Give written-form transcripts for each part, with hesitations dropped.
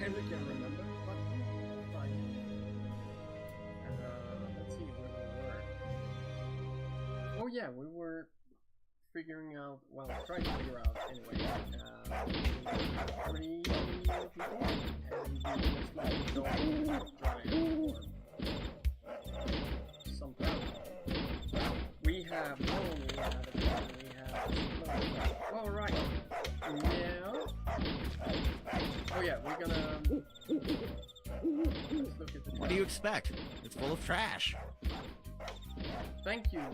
barely can remember, but fine. Let's see where we were. Oh yeah, we were figuring out, well, trying to figure out anyway, 3 people, and we just let it go dry or something. We have, oh, we have, all right, now, oh yeah, we're gonna, let's look at the What do you expect? It's full of trash. Thank you. You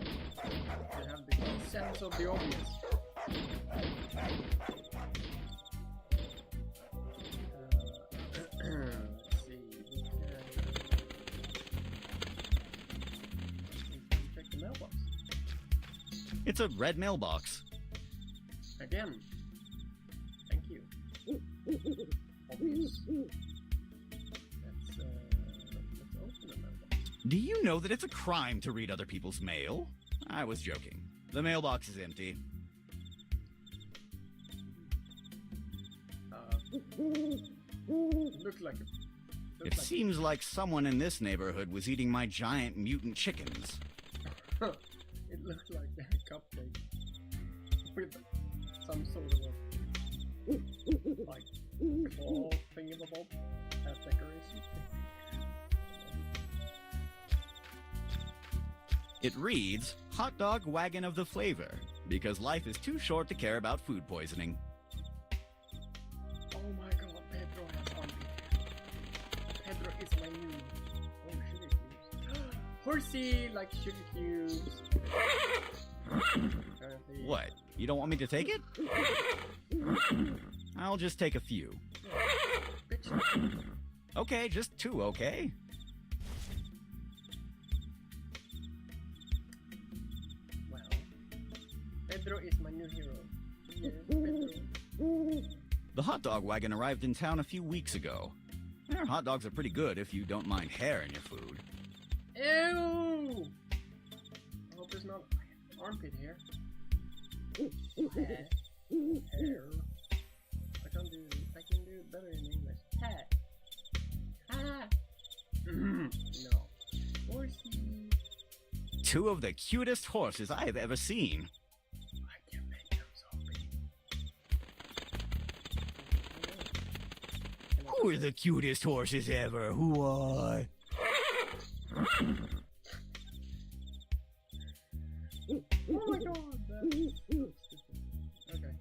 have the key sense of the obvious. Let's see. We can check the mailbox. It's a red mailbox. Again. Thank you. Obvious. Let's open the mailbox. Do you know that it's a crime to read other people's mail? I was joking. The mailbox is empty. Looks like It seems like someone in this neighborhood was eating my giant mutant chickens. it looks like a cupcake with some sort of a like claw thingamabob as decoration. It reads, Hot Dog Wagon of the Flavor, because life is too short to care about food poisoning. Oh my god, Pedro has armpit. Pedro is my new sugar cubes. Horsey like sugar cubes. Apparently. What? You don't want me to take it? I'll just take a few. Bitch. Okay, just 2, okay? Well, Pedro is my new hero. Yes, Pedro. The hot dog wagon arrived in town a few weeks ago. Their hot dogs are pretty good if you don't mind hair in your food. Ew! I hope there's not armpit hair. Hair. I can do it better in English. Hair. Ha! No. Horsey. 2 of the cutest horses I have ever seen. I can make them so big. Who are the cutest horses ever? Who are? Oh my god, that's stupid. Okay,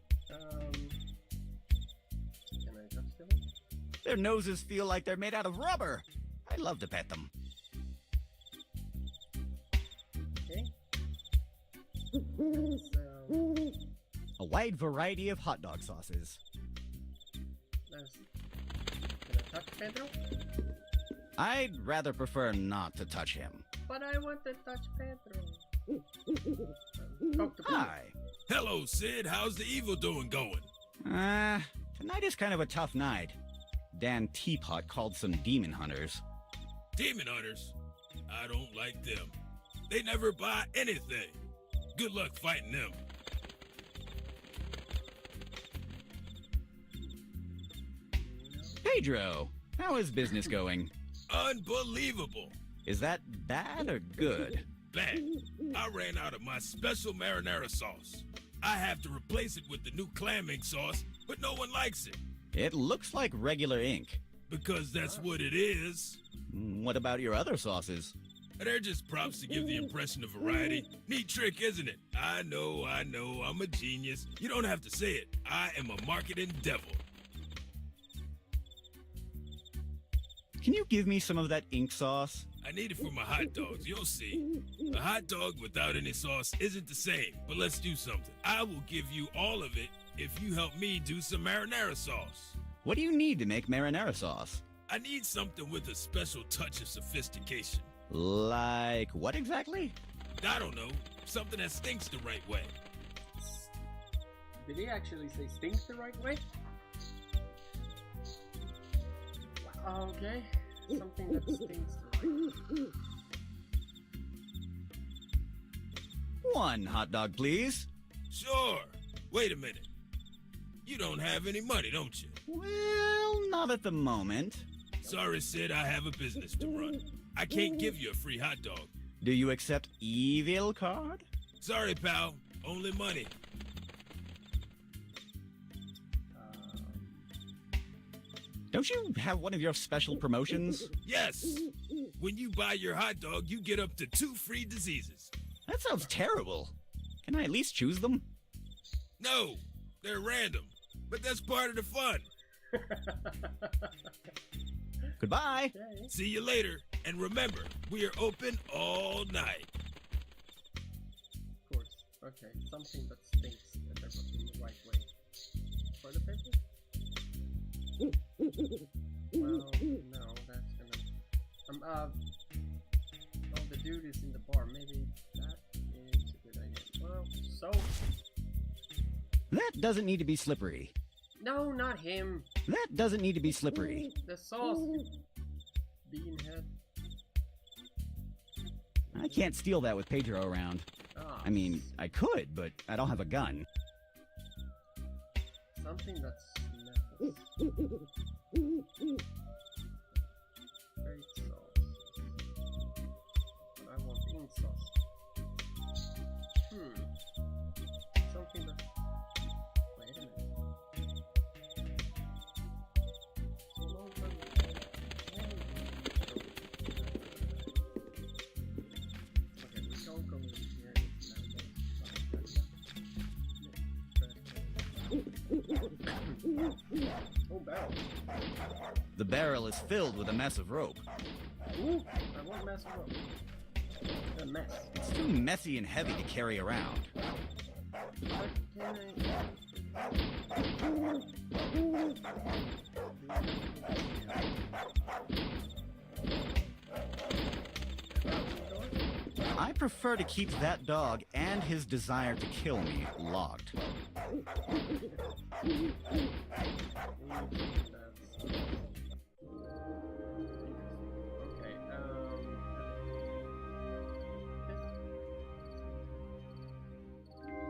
can I touch them? Their noses feel like they're made out of rubber. I love to pet them. Okay. Let's, A wide variety of hot dog sauces. can I touch Pedro? I'd rather prefer not to touch him. But I want to touch Pedro. Talk to Pedro. Hi. Hello, Sid. How's the evil doing going? Tonight is kind of a tough night. Dan Teapot called some demon hunters. Demon hunters? I don't like them. They never buy anything. Good luck fighting them. Pedro, how is business going? Unbelievable. Is that bad or good? Bad. I ran out of my special marinara sauce. I have to replace it with the new clamming sauce, but no one likes it. It looks like regular ink. Because that's what it is. What about your other sauces? They're just props to give the impression of variety. Neat trick, isn't it? I know, I'm a genius. You don't have to say it. I am a marketing devil. Can you give me some of that ink sauce? I need it for my hot dogs, you'll see. A hot dog without any sauce isn't the same, but let's do something. I will give you all of it if you help me do some marinara sauce. What do you need to make marinara sauce? I need something with a special touch of sophistication. Like what exactly? I don't know, something that stinks the right way. Did he actually say stinks the right way? Okay, something that stinks the right way. 1 hot dog, please. Sure. Wait a minute. You don't have any money, don't you? Well, not at the moment. Sorry, Sid, I have a business to run. I can't give you a free hot dog. Do you accept evil card? Sorry, pal. Only money. Don't you have one of your special promotions? Yes. When you buy your hot dog, you get up to 2 free diseases. That sounds terrible. Can I at least choose them? No, they're random. But that's part of the fun. Goodbye. Okay. See you later. And remember, we are open all night. Of course. Okay, something that stinks that they're putting the right way. Toilet paper? Well, no, that's gonna... oh, the dude is in the bar. Maybe that is a good idea. Well, so... That doesn't need to be slippery. No, not him. That doesn't need to be slippery. The sauce. Bean head. I can't steal that with Pedro around. Ah, I mean, I could, but I don't have a gun. something that smells. Great sauce. But I want bean sauce. Something that... Wait a minute. Okay, we don't go in here. Oh, barrel. The barrel is filled with a mess of rope. Ooh, I won't mess it up. A mess. It's too messy and heavy to carry around. But can I prefer to keep that dog and his desire to kill me locked. Okay,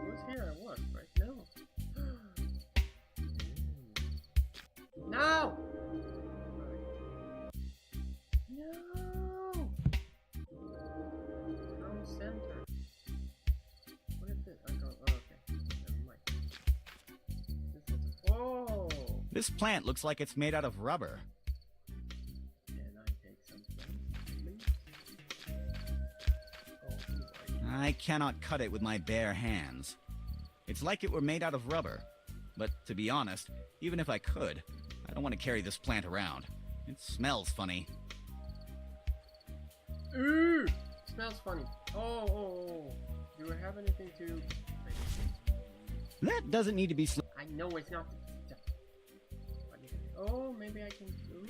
who's here at what? Right now? No! No! Wrong center. What is this? I don't. Oh, okay. Never mind. This is. Whoa! This plant looks like it's made out of rubber. Can I take some please? Oh, boy. I cannot cut it with my bare hands. It's like it were made out of rubber. But to be honest, even if I could, I don't want to carry this plant around. It smells funny. Ooh! Smells funny. Oh. Do we have anything to... That doesn't need to be I know it's not... Oh, maybe I can... Ooh.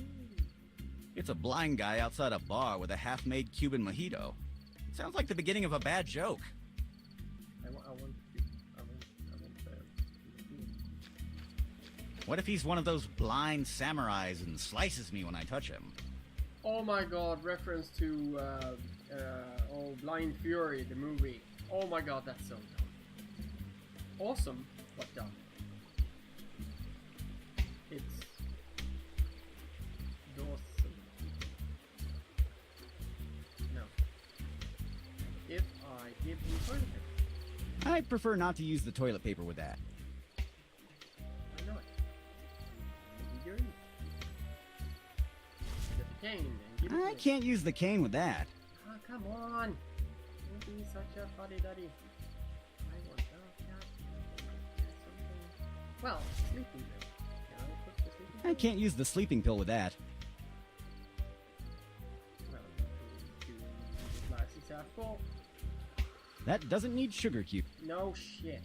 It's a blind guy outside a bar with a half-made Cuban mojito. Sounds like the beginning of a bad joke. What if he's one of those blind samurais and slices me when I touch him? Oh my god, reference to Blind Fury, the movie. Oh my god, that's so dumb. Awesome, but dumb. It's awesome. No. If I give you toilet paper. I prefer not to use the toilet paper with that. Why not? Maybe you're in. Get the cane and give it I to can't use the cane with that. Oh, come on! Don't be such a fuddy-duddy. I want that. Something. Well, sleeping pill. Can I put the sleeping pill? I can't use the sleeping pill with that. Well, do the glass is half full. That doesn't need sugar cube. No shit.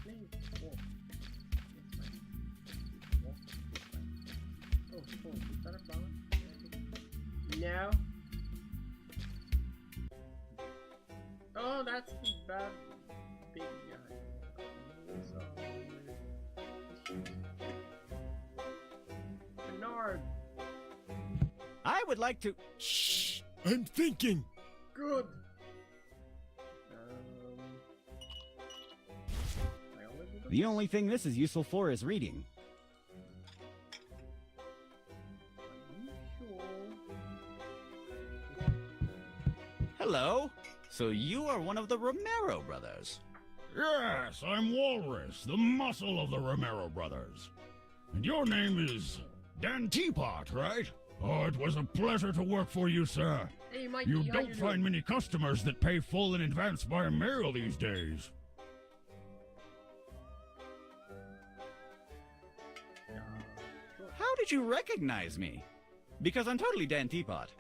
Please. Oh. Oh, is that a flower? No. Oh, that's the bad big guy. Bernard. I would like to... Shh! I'm thinking! Good. The only thing this is useful for is reading. Hello. So you are one of the Romero brothers. Yes, I'm Walrus, the muscle of the Romero brothers. And your name is Dan Teapot, right? Oh, it was a pleasure to work for you, sir. Hey, Mikey, You how don't find doing? many customers that pay full in advance by mail these days. How did you recognize me? Because I'm totally Dan Teapot.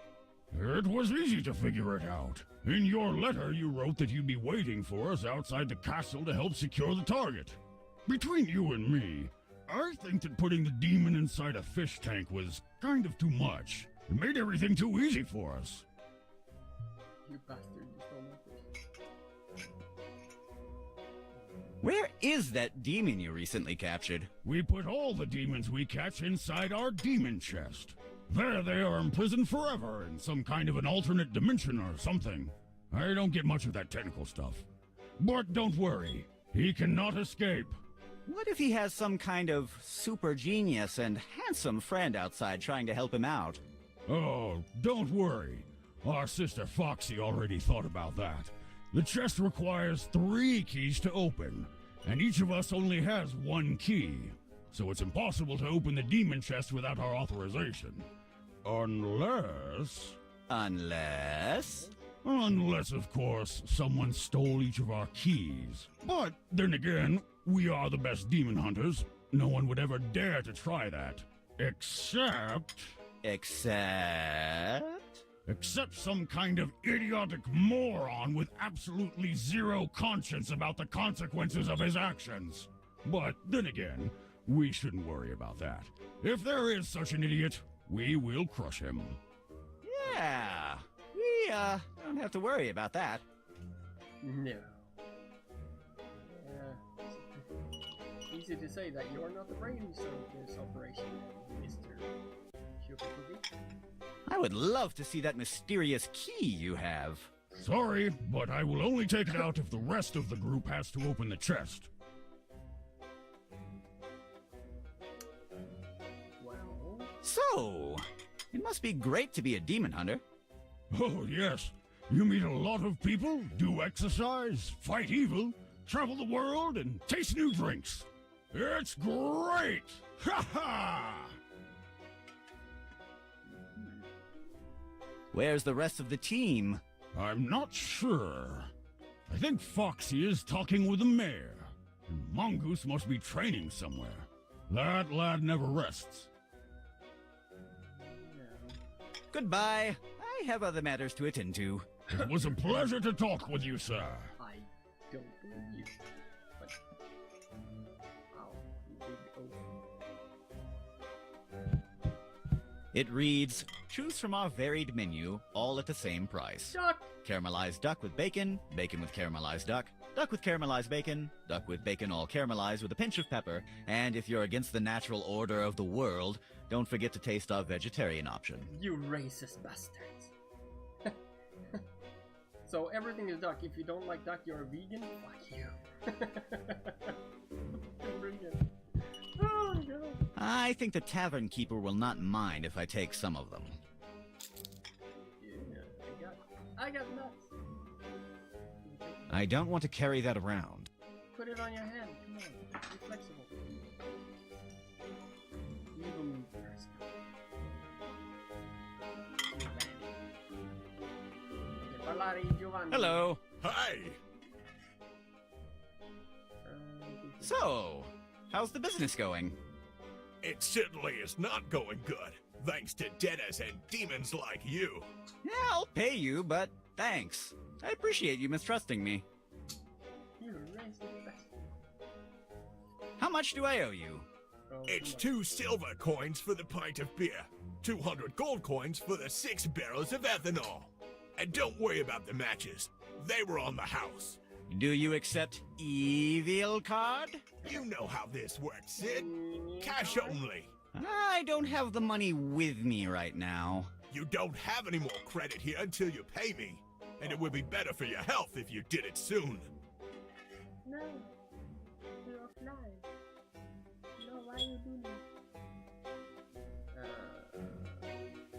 It was easy to figure it out. In your letter, you wrote that you'd be waiting for us outside the castle to help secure the target. Between you and me, I think that putting the demon inside a fish tank was kind of too much. It made everything too easy for us. You bastard, you stole my fish. Where is that demon you recently captured? We put all the demons we catch inside our demon chest. There they are imprisoned forever in some kind of an alternate dimension or something. I don't get much of that technical stuff. But don't worry, he cannot escape. What if he has some kind of super genius and handsome friend outside trying to help him out? Oh, don't worry. Our sister Foxy already thought about that. The chest requires 3 keys to open, and each of us only has 1 key. So it's impossible to open the demon chest without our authorization. Unless, of course, someone stole each of our keys. But then again, we are the best demon hunters. No one would ever dare to try that. Except some kind of idiotic moron with absolutely zero conscience about the consequences of his actions. But then again, we shouldn't worry about that. If there is such an idiot, we will crush him. Yeah, we don't have to worry about that. No. Easy to say that you're not the brains of this operation, Mr. Cupid. I would love to see that mysterious key you have. Sorry, but I will only take it out if the rest of the group has to open the chest. Well, So, it must be great to be a demon hunter. Oh, yes. You meet a lot of people, do exercise, fight evil, travel the world, and taste new drinks. It's great! Ha ha! Where's the rest of the team? I'm not sure. I think Foxy is talking with the mayor. And Mongoose must be training somewhere. That lad never rests. Goodbye. I have other matters to attend to. It was a pleasure to talk with you, sir. I don't believe you. But, ow, big O. It reads, choose from our varied menu, all at the same price. Duck! Caramelized duck with bacon, bacon with caramelized duck, duck with caramelized bacon, duck with bacon all caramelized with a pinch of pepper, and if you're against the natural order of the world, don't forget to taste our vegetarian option. You racist bastards. So everything is duck. If you don't like duck, you're a vegan? Fuck you. Brilliant. Oh, no. I think the tavern keeper will not mind if I take some of them. Yeah, I got nuts. I don't want to carry that around. Put it on your hand. Come on. Be flexible. Evil person. Giovanni. Hello. Hi! So, how's the business going? It certainly is not going good, thanks to debtors and demons like you. Yeah, I'll pay you, but thanks. I appreciate you mistrusting me. You racist bastard. How much do I owe you? Oh, It's come 2 silver coins for the pint of beer, 200 gold coins for the 6 barrels of ethanol. And don't worry about the matches. They were on the house. Do you accept evil card? You know how this works, Sid. on. Cash only. I don't have the money with me right now. You don't have any more credit here until you pay me. And it would be better for your health if you did it soon. No. You're fly. No, why you doing this?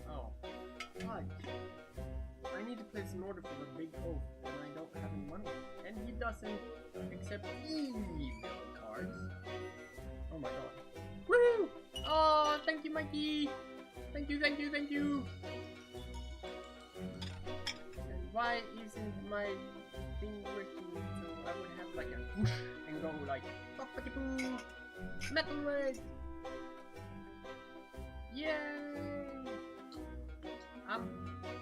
Oh. Fudge. I need to place an order for the big oaf, and I don't have any money. And he doesn't accept evil cards. Oh my god. Woohoo! Oh, thank you, Mikey! Thank you, thank you, thank you! And why isn't my thing working? So I would have like a whoosh and go like poppity poo! Metal leg! Yay!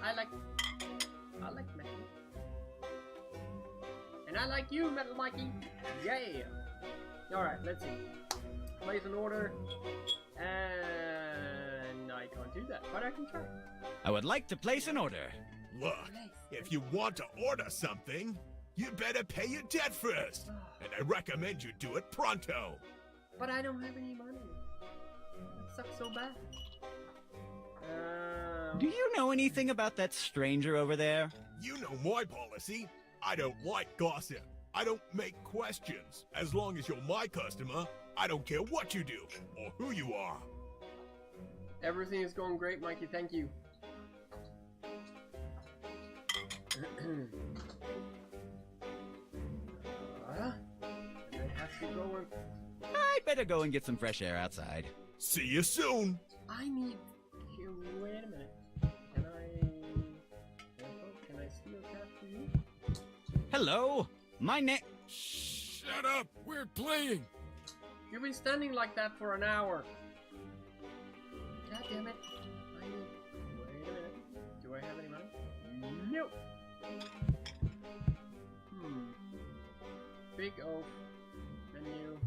I like metal. And I like you, Metal Mikey! Yeah! Alright, let's see. Place an order. And I can't do that, but I can try. I would like to place an order. Look, if you want to order something, you better pay your debt first. And I recommend you do it pronto. But I don't have any money. That sucks so bad. Do you know anything about that stranger over there? You know my policy. I don't like gossip. I don't make questions. As long as you're my customer, I don't care what you do or who you are. Everything is going great, Mikey. Thank you. I have to go and... I better go and get some fresh air outside. See you soon. I need... Wait a minute. Can I steal that for you? Hello, my name... Shut up. We're playing. You've been standing like that for an hour. God damn it. Wait a minute. Do I have any money? Nope. Big oaf. Menu.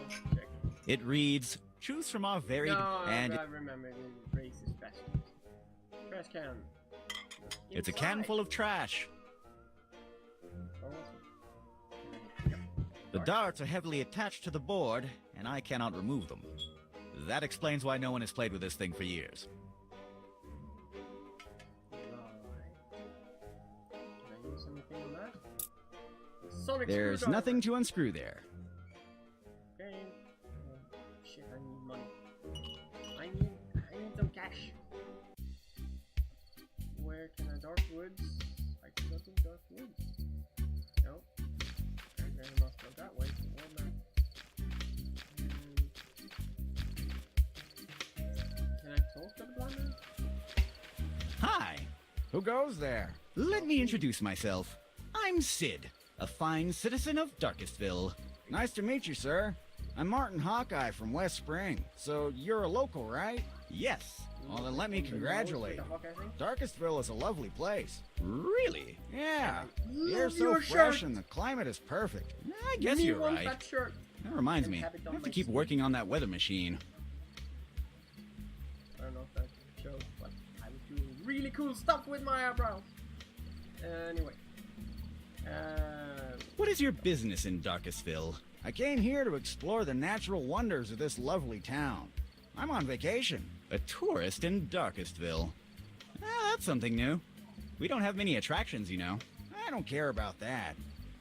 Check. It reads, choose from our varied and... I remember the race is best. Trash can. It's a can full of trash. The darts are heavily attached to the board, and I cannot remove them. That explains why no one has played with this thing for years. There's nothing to unscrew there. Okay. Shit, I need money. I need some cash. Where can I dark woods? I can go to dark woods. Nope. I must go that way. Can I talk to the blind man? Hi. Who goes there? Let me introduce myself. I'm Sid, a fine citizen of Darkestville. Nice to meet you, sir. I'm Martin Hawkeye from West Spring. So you're a local, right? Yes. Well, then let me congratulate you. Darkestville is a lovely place. Really? Yeah. The Love air's so your fresh shirt. and the climate is perfect. I guess you're right. That shirt. That reminds me, have it I on have to my keep sleeve. working on that weather machine. I don't know if that shows, but I was doing really cool stuff with my eyebrows. Anyway. What is your business in Darkestville? I came here to explore the natural wonders of this lovely town. I'm on vacation. A tourist in Darkestville. That's something new. We don't have many attractions, you know. I don't care about that.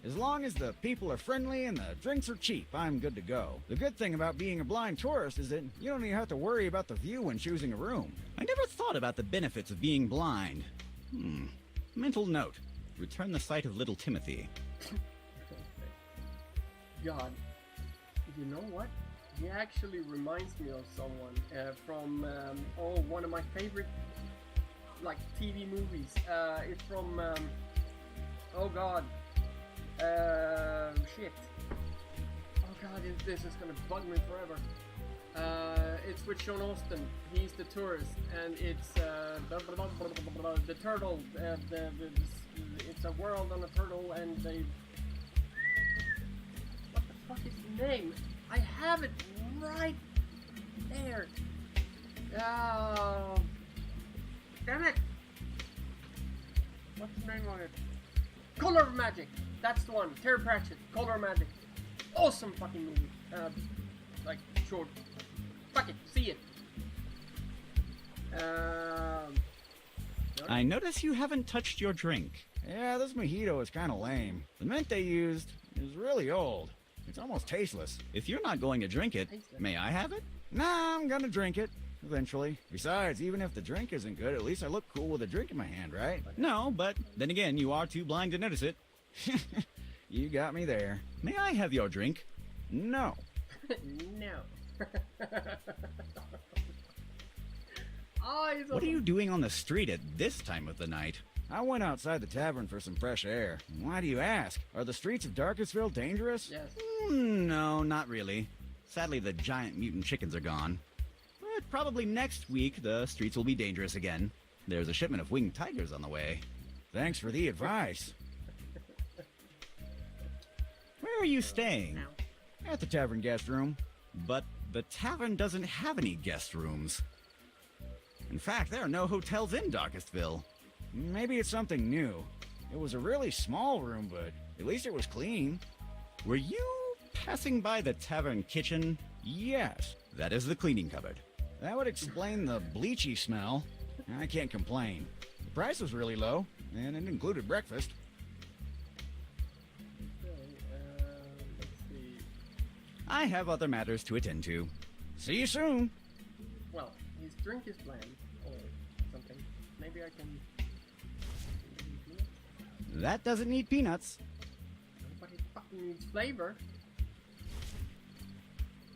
As long as the people are friendly and the drinks are cheap, I'm good to go. The good thing about being a blind tourist is that you don't even have to worry about the view when choosing a room. I never thought about the benefits of being blind. Mental note. Return the sight of little Timothy. God, you know what? He actually reminds me of someone from one of my favorite like TV movies. It's from oh god, shit. Oh god, this is gonna bug me forever. It's with Sean Austin. He's the tourist, and it's the turtle. It's a world on a turtle, and they. What the fuck is the name? I have it right there. Oh, damn it! What's the name of it? Color of Magic. That's the one. Terry Pratchett. Color of Magic. Awesome fucking movie. Like short. Fuck it. See it. I notice you haven't touched your drink. Yeah, this mojito is kind of lame. The mint they used, is really old. It's almost tasteless. If you're not going to drink it, may I have it? Nah, I'm gonna drink it. Eventually. Besides, even if the drink isn't good, at least I look cool with a drink in my hand, right? No, but then again, you are too blind to notice it. You got me there. May I have your drink? No. No. Oh, he's What are you doing on the street at this time of the night? I went outside the tavern for some fresh air. Why do you ask? Are the streets of Darkestville dangerous? Yes. No, not really. Sadly, the giant mutant chickens are gone. But probably next week, the streets will be dangerous again. There's a shipment of winged tigers on the way. Thanks for the advice. Where are you staying? Now. At the tavern guest room. But the tavern doesn't have any guest rooms. In fact, there are no hotels in Darkestville. Maybe it's something new. It was a really small room, but at least it was clean. Were you passing by the tavern kitchen? Yes, That is the cleaning cupboard. that would explain the bleachy smell. I can't complain. The price was really low, and it included breakfast. Okay, let's see. I have other matters to attend to. See you soon. Well, his drink is bland or something. Maybe I can. That doesn't need peanuts. But it fucking needs flavor.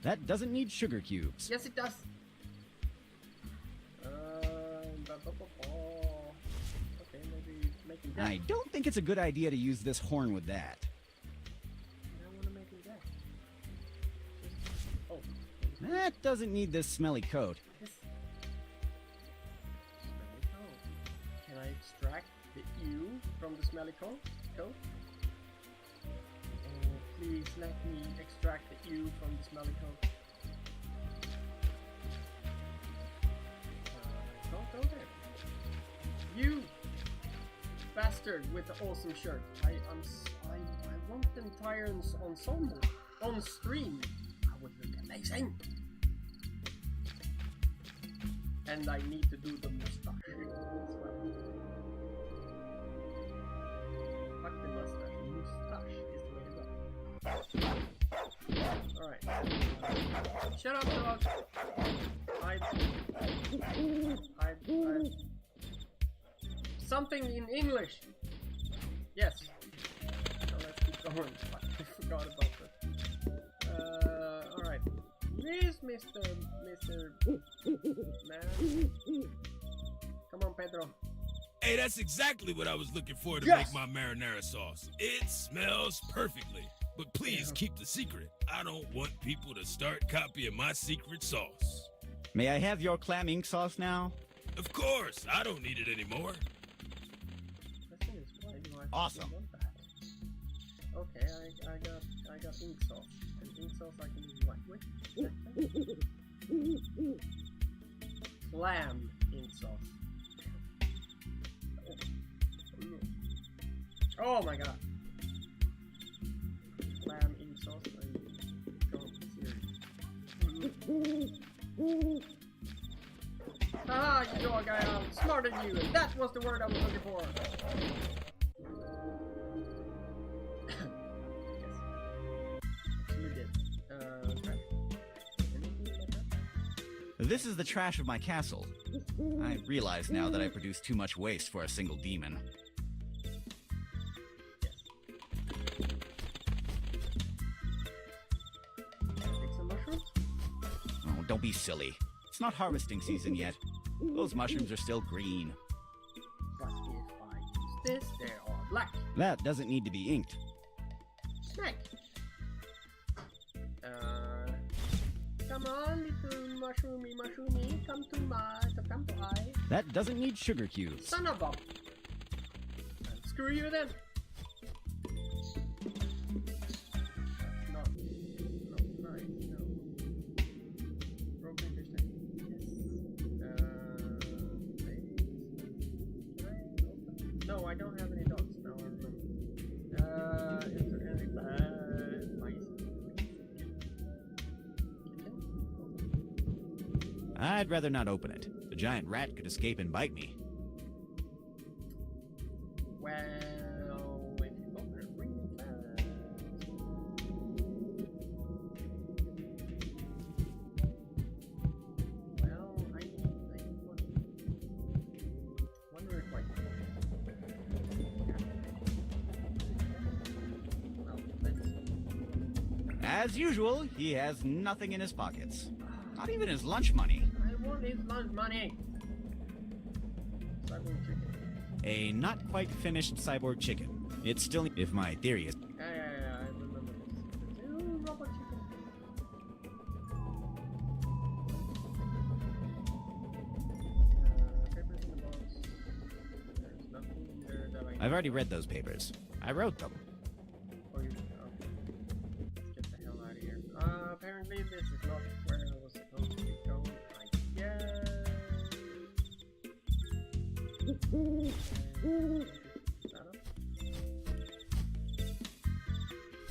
That doesn't need sugar cubes. Yes, it does. Okay, maybe making that. I don't think it's a good idea to use this horn with that. I want to make it that. Oh, That doesn't need this smelly coat. this. Smelly coat. Can I extract the ew from the smelly coat? Please let me extract the ew from the smelly coat. Don't go there. You bastard with the awesome shirt. I want them tires on stream. I would look amazing. And I need to do the mustache as well. Fuck the mustache. Mustache is the way to go. Alright. Shut up, dog. Something in English. Yes. So let's keep going. Fuck, I forgot about that. Alright. Yes, Mr. Man. Come on, Pedro. Hey, that's exactly what I was looking for to Yes! make my marinara sauce. It smells perfectly. But please keep the secret. I don't want people to start copying my secret sauce. May I have your clam ink sauce now? Of course, I don't need it anymore. Question is, why do I Awesome. want that? Okay, I got ink sauce. And ink sauce I can do what with? Clam ink sauce. Oh my god. Clam ink sauce. Serious. Ah, you dog, I am smarter than you. That was the word I was looking for. Yes. You did. Okay. Anything like that? This is the trash of my castle. I realize now that I produce too much waste for a single demon. Take some mushrooms? Oh, don't be silly. It's not harvesting season yet. Those mushrooms are still green. But if I use this, they are black. That doesn't need to be inked. Snack. Come on, little mushroomy, come to I. That doesn't need sugar cubes. Son of a. Screw you then. That's not right, no. Broken fish tank. Yes. Wait. Can I open? No, I don't have any dogs now, I remember. Is there any mice? I'd rather not open it. The giant rat could escape and bite me. Well, if you open it really fast. As usual, he has nothing in his pockets. Not even his lunch money. I want his lunch money. Cyborg chicken. A not quite finished cyborg chicken. It's still, if my theory is. Yeah, I remember this. Ooh, robot chicken. Papers in the box. There's nothing in there that I. I've already read those papers. I wrote them. Oh, you did. Okay. Let's get the hell out of here. Apparently this is not where I was supposed to be going. I guess.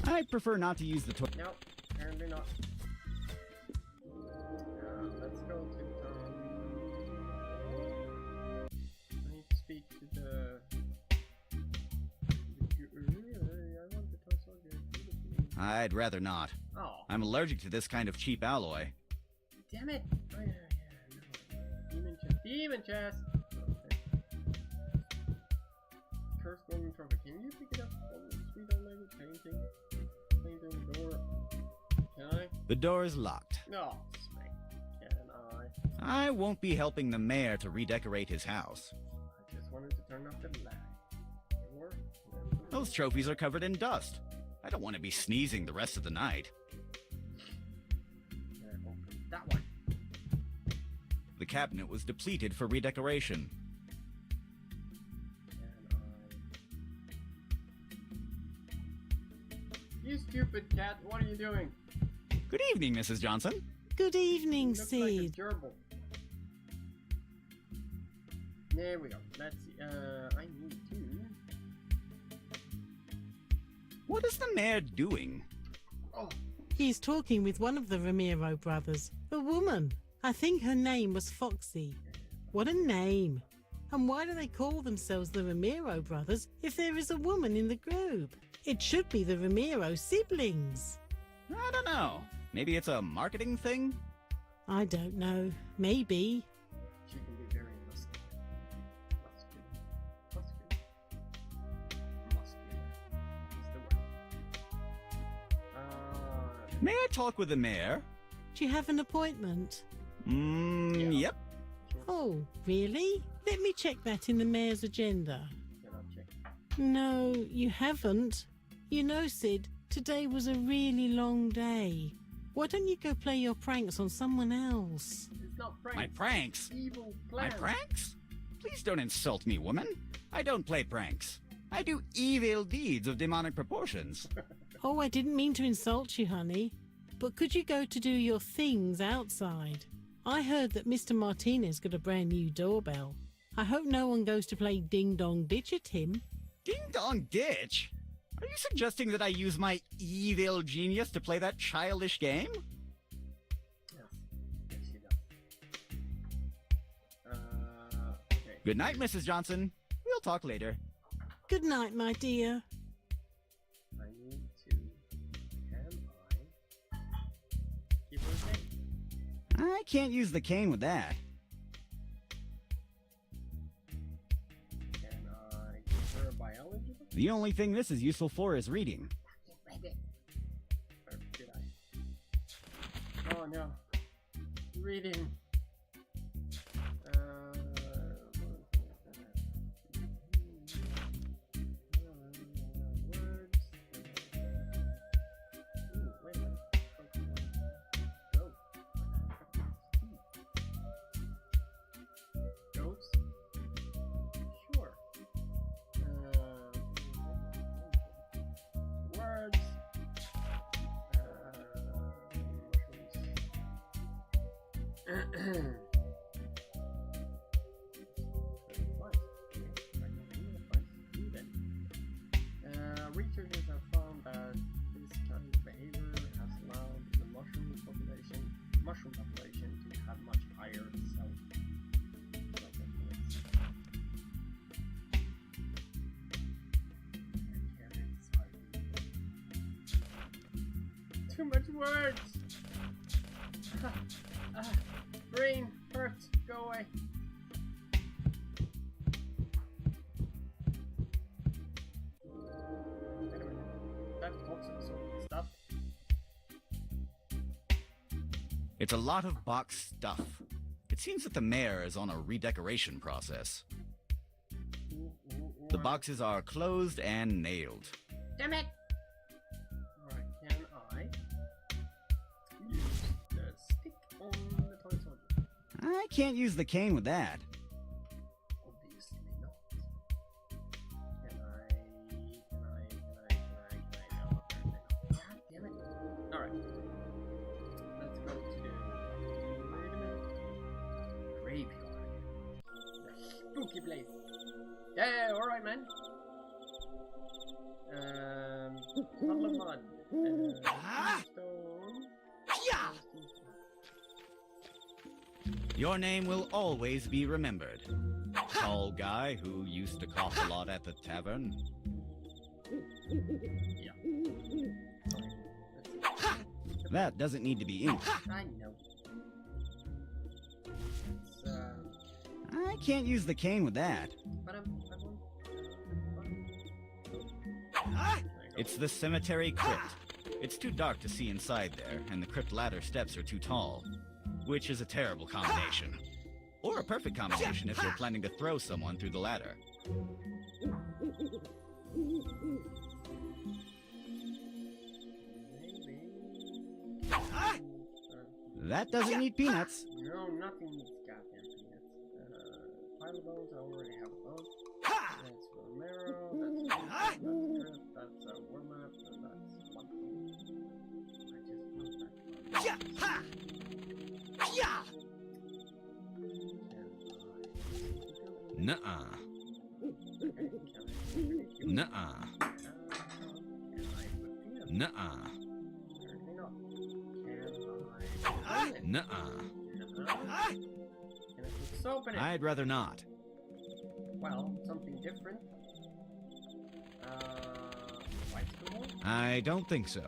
I prefer not to use the toilet. No, apparently not. Let's go to I need to speak to the. I want the toy soldier. I'd rather not. Oh, I'm allergic to this kind of cheap alloy. damn it! Oh, yeah, no. Demon chest. Demon chest! Okay. Curse golden trophy. Can you pick it up? Oh, sweet old lady painting. Painting the door. Can I? The door is locked. No, smack. Can I? I won't be helping the mayor to redecorate his house. I just wanted to turn off the light. Door. Those trophies are covered in dust. I don't want to be sneezing the rest of the night. Open that one. The cabinet was depleted for redecoration. You stupid cat, what are you doing? Good evening, Mrs. Johnson. Good evening, Looks like a Sid. gerbil. There we go. Let's see. I need to. What is the mayor doing? Oh, He's talking with one of the Ramiro brothers, a woman. I think her name was Foxy. What a name. And why do they call themselves the Ramiro brothers if there is a woman in the group? It should be the Ramiro siblings. I don't know. Maybe it's a marketing thing? I don't know. Maybe. she can be very muscular. Muscular. Is the word. May I talk with the mayor? Do you have an appointment? Yeah. Yep. Sure. Oh, really? Let me check that in the mayor's agenda. Cannot check. No, you haven't. You know, Sid, today was a really long day. Why don't you go play your pranks on someone else? It's not pranks. My pranks? Evil My plan. pranks? Please don't insult me, woman. I don't play pranks. I do evil deeds of demonic proportions. Oh, I didn't mean to insult you, honey. But could you go to do your things outside? I heard that Mr. Martinez got a brand new doorbell. I hope no one goes to play Ding Dong Ditch at him. Ding Dong Ditch? Are you suggesting that I use my evil genius to play that childish game? Yes. Yes, she does. Okay. Good night, Mrs. Johnson. We'll talk later. Good night, my dear. I need to. Can I? Keep her safe. I can't use the cane with that. Can I give her a biology book? The only thing this is useful for is reading. Rabbit. Or did I? Oh no. Reading. Words. Ooh, wait a minute. Go. Goats? Sure. Words. Mushrooms. Researchers have found that this kind of behavior has allowed the mushroom population to have much higher too much words. Brain hurts. Go away. That talks so stop. It's a lot of box stuff. It seems that the mayor is on a redecoration process. The boxes are closed and nailed. Damn it! Alright, can I use the stick on the toy soldier? I can't use the cane with that. Obviously not. Can I? No, apparently not. God damn it. Alright. Let's go to... Wait a minute. Graveyard. The spooky place. Yeah, alright, man. Puddle of mud. Stone. Your name will always be remembered. Tall guy who used to cough a lot at the tavern. Yeah. Sorry. That doesn't need to be inked. I know. It's, I can't use the cane with that. but It's the cemetery crypt. It's too dark to see inside there, and the crypt ladder steps are too tall. Which is a terrible combination. Or a perfect combination if you're planning to throw someone through the ladder. That doesn't need peanuts. No, nothing needs goddamn peanuts. Pile of bones, I already have a bone. That's Romero, that's a warm up, and that's Muckle. I just want that. Nuh-uh. Nuh-uh. Nuh-uh. Nuh-uh. Can I put soap in it? I'd rather not. Well, something different. White stool? I don't think so.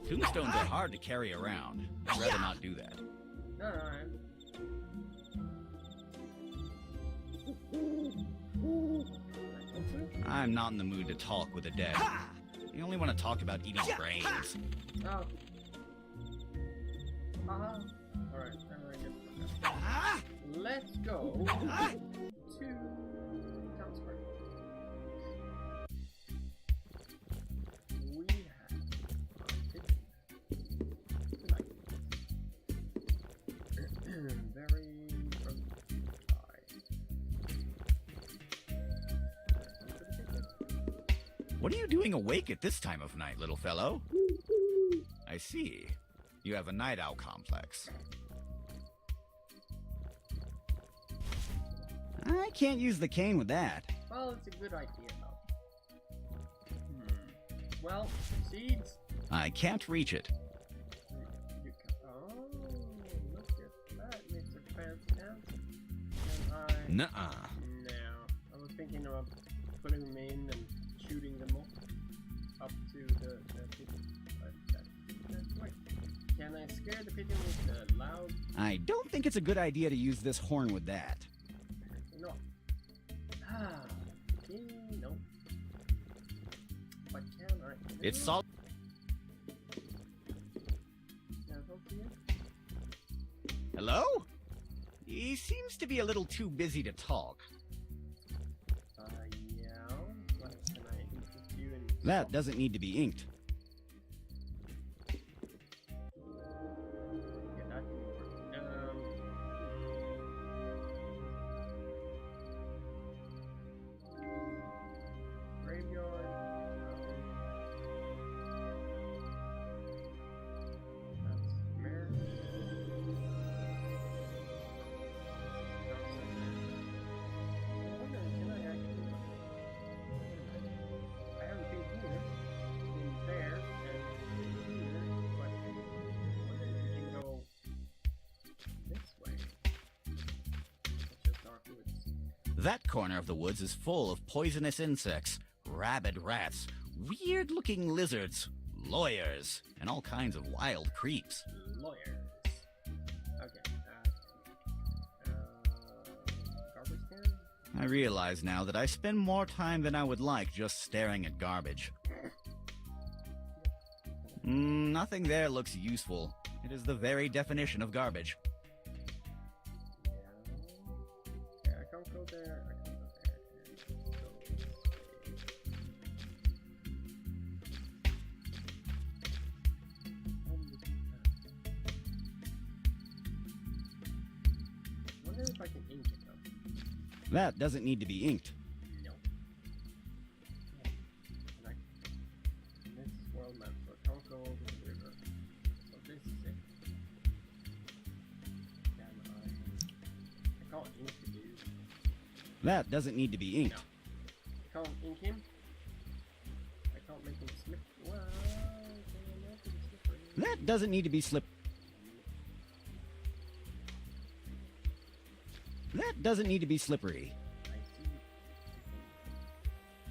Tombstones are hard to carry around. I'd rather not do that. No, I'm not in the mood to talk with the dead. You only want to talk about eating brains. Oh. Alright, let's go to Town Square. We have very What are you doing awake at this time of night, little fellow? I see. You have a night owl complex. I can't use the cane with that. Well, it's a good idea, though. Well, seeds. I can't reach it. You can, oh, look at that. It's a fancy dance. And Nuh-uh. No. I was thinking about putting them in and shooting them up to the pigeon. But that's right. Can I scare the pigeon with the loud? I don't think it's a good idea to use this horn with that. No. No. But can I? It's salt. Can I help you? Hello? He seems to be a little too busy to talk. Yeah. Well, can I interest you in? That doesn't need to be inked. Yeah, that can work. Graveyard. That's Mare. Can I actually? I haven't been here, in there, and here, but I wonder if we can go this way. It's just dark woods. That corner of the woods is full of poisonous insects, rabid rats, weird-looking lizards, lawyers, and all kinds of wild creeps. Lawyers. I realize now that I spend more time than I would like just staring at garbage. Nothing there looks useful. It is the very definition of garbage. Yeah, I can't go there. I can't go there. I wonder if I can ink it though. That doesn't need to be inked. No. Like, this is world map, so I can't go over the river. So this is it. Can I can't ink the dude. That doesn't need to be inked. No. I can't ink him. I can't make him slip. Well, can I make him slippery? That doesn't need to be slip. That doesn't need to be slippery. I see.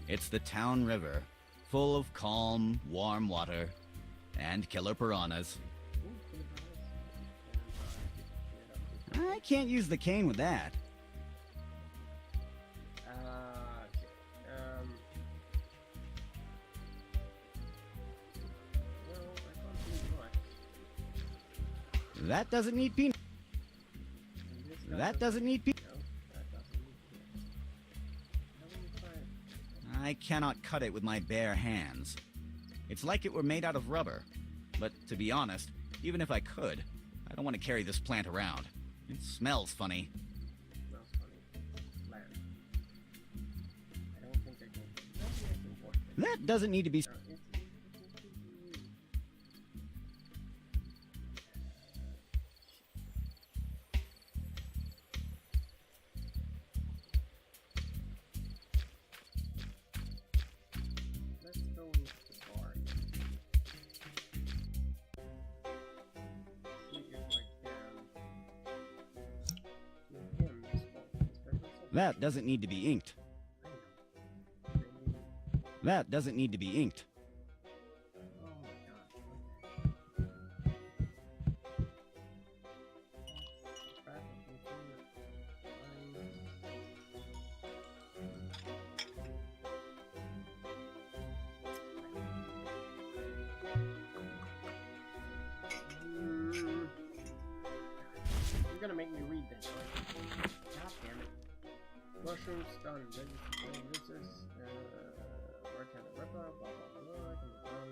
It's the town river, full of calm, warm water and killer piranhas. Ooh, can I I can't use the cane with that. okay. Well, I can't do much. That doesn't need peanut. And this guy That doesn't need peanut. No, that doesn't need to. How do you try it? I cannot cut it with my bare hands. It's like it were made out of rubber. But to be honest, even if I could, I don't want to carry this plant around. It smells funny. Smells funny. Land. I don't think I can. Maybe I can work it. That doesn't need to be. No, it's let's go with the bar. See if I can give him this one. That doesn't need to be inked. I know. Maybe. That doesn't need to be inked. Oh my god. You're gonna make me read this. God damn it. Mushroom stun. This is work at the river. Blah blah blah. Can be done.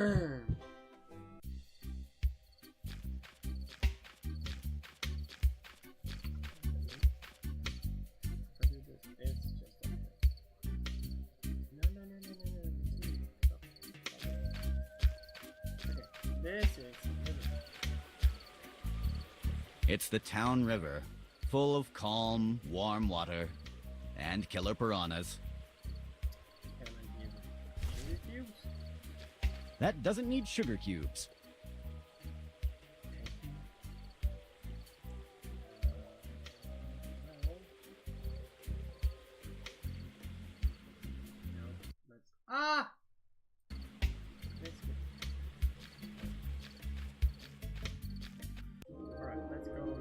This is It's the town river, full of calm, warm water and killer piranhas. Can I give sugar cubes? That doesn't need sugar cubes. Ah! Biscuit. Alright, let's go to...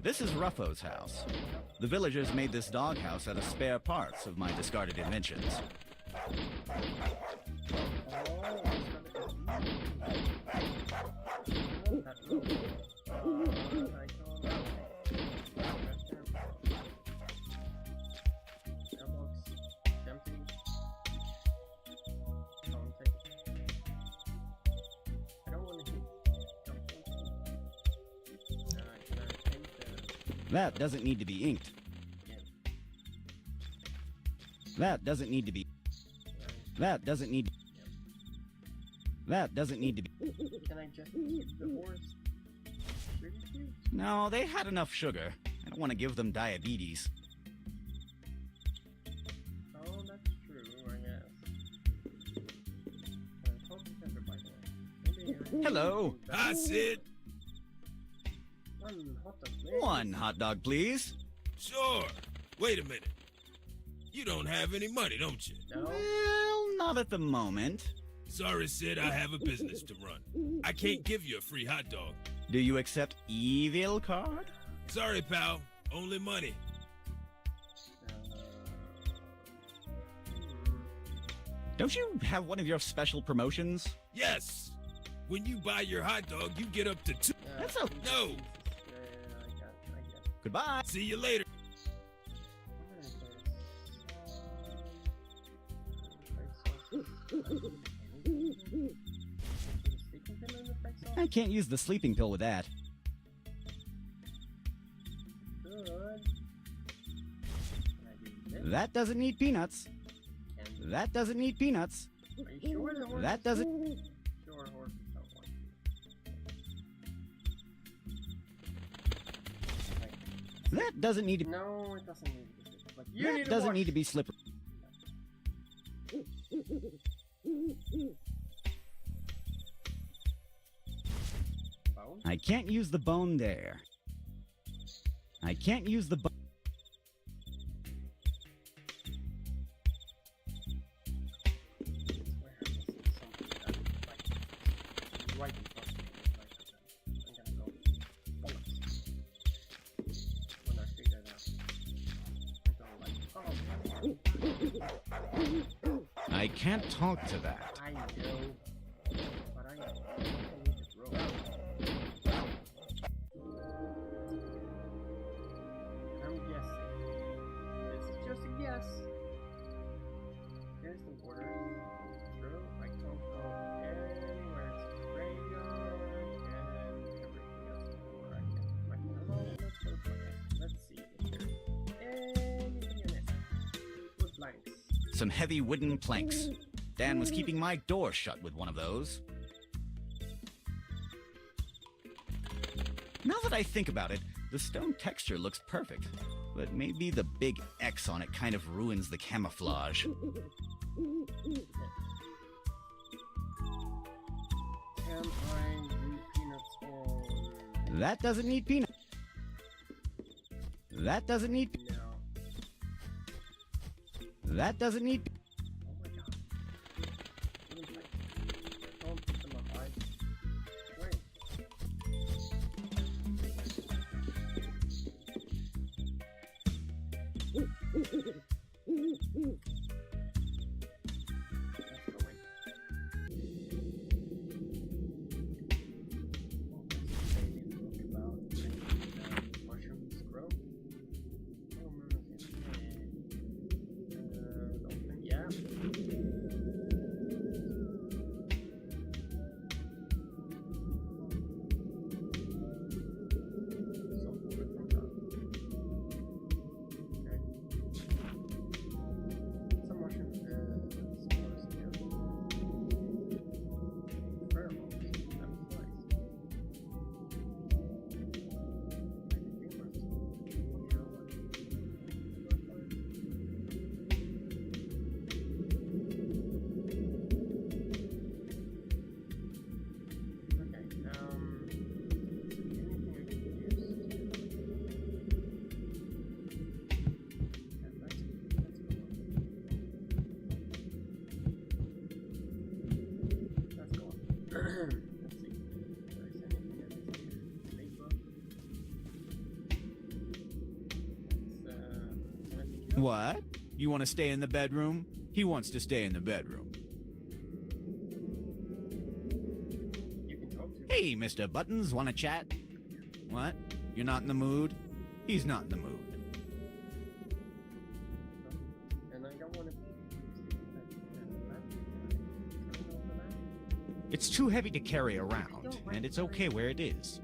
This is Ruffo's house. The villagers made this doghouse out of spare parts of my discarded inventions. That doesn't need to be inked. That doesn't need to be... That doesn't need... That doesn't need to be... Can I just keep the horse? No, they had enough sugar. I don't want to give them diabetes. Oh, that's true, I guess. Talk to Pepper, by the way. Hello. Hi, Sid. One hot dog, please. One hot dog, please. Sure. Wait a minute. You don't have any money, don't you? No. Well, not at the moment. Sorry, Sid, I have a business to run. I can't give you a free hot dog. Do you accept evil card? Sorry, pal. Only money. Don't you have one of your special promotions? Yes. When you buy your hot dog, you get up to 2. That's a... No. I got it. Goodbye. See you later. I can't use the sleeping pill with that. That doesn't need peanuts. That doesn't need peanuts. Are you sure the horse? That doesn't... Sure, horse don't want That doesn't need to... No, it doesn't need to be. But you That need doesn't need to be slippery. Bone? I can't use the bone there. I can't use the bone. Right in front of me. I'm gonna go bollocks. When I figure it out. I'm going like, oh, I can't talk to that. I know. But I need to grow. I'm guessing. This is just a guess. Here's the border. True. I don't go anywhere to the graveyard and everything else before I get my hello. Let's go to it. Let's see if there's anything in it. Wood blanks. Some heavy wooden planks. Dan was keeping my door shut with one of those. Now that I think about it, the stone texture looks perfect. But maybe the big X on it kind of ruins the camouflage. Can I do peanuts on... That doesn't need peanuts. That doesn't need... No. That doesn't need... Oh my god. What is that? Don't put them up high. Wait. Let's go in. What? You want to stay in the bedroom? He wants to stay in the bedroom. You can talk to him. Hey, Mr. Buttons, want to chat? What? You're not in the mood? He's not in the mood. And I don't want to. It's too heavy to carry around, and it's okay where it is.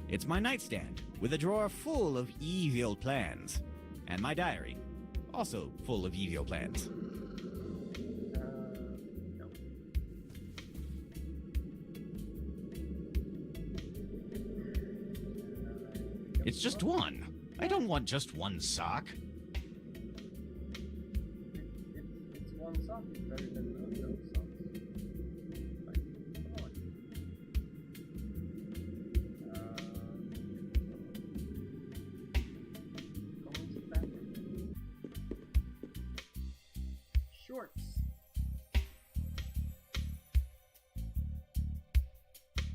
It's my nightstand, with a drawer full of evil plans. And my diary, also full of evil plans. No. It's just one. I don't want just one sock. It's one sock. It's better than no socks. Like, come on. Go into the bathroom. Shorts.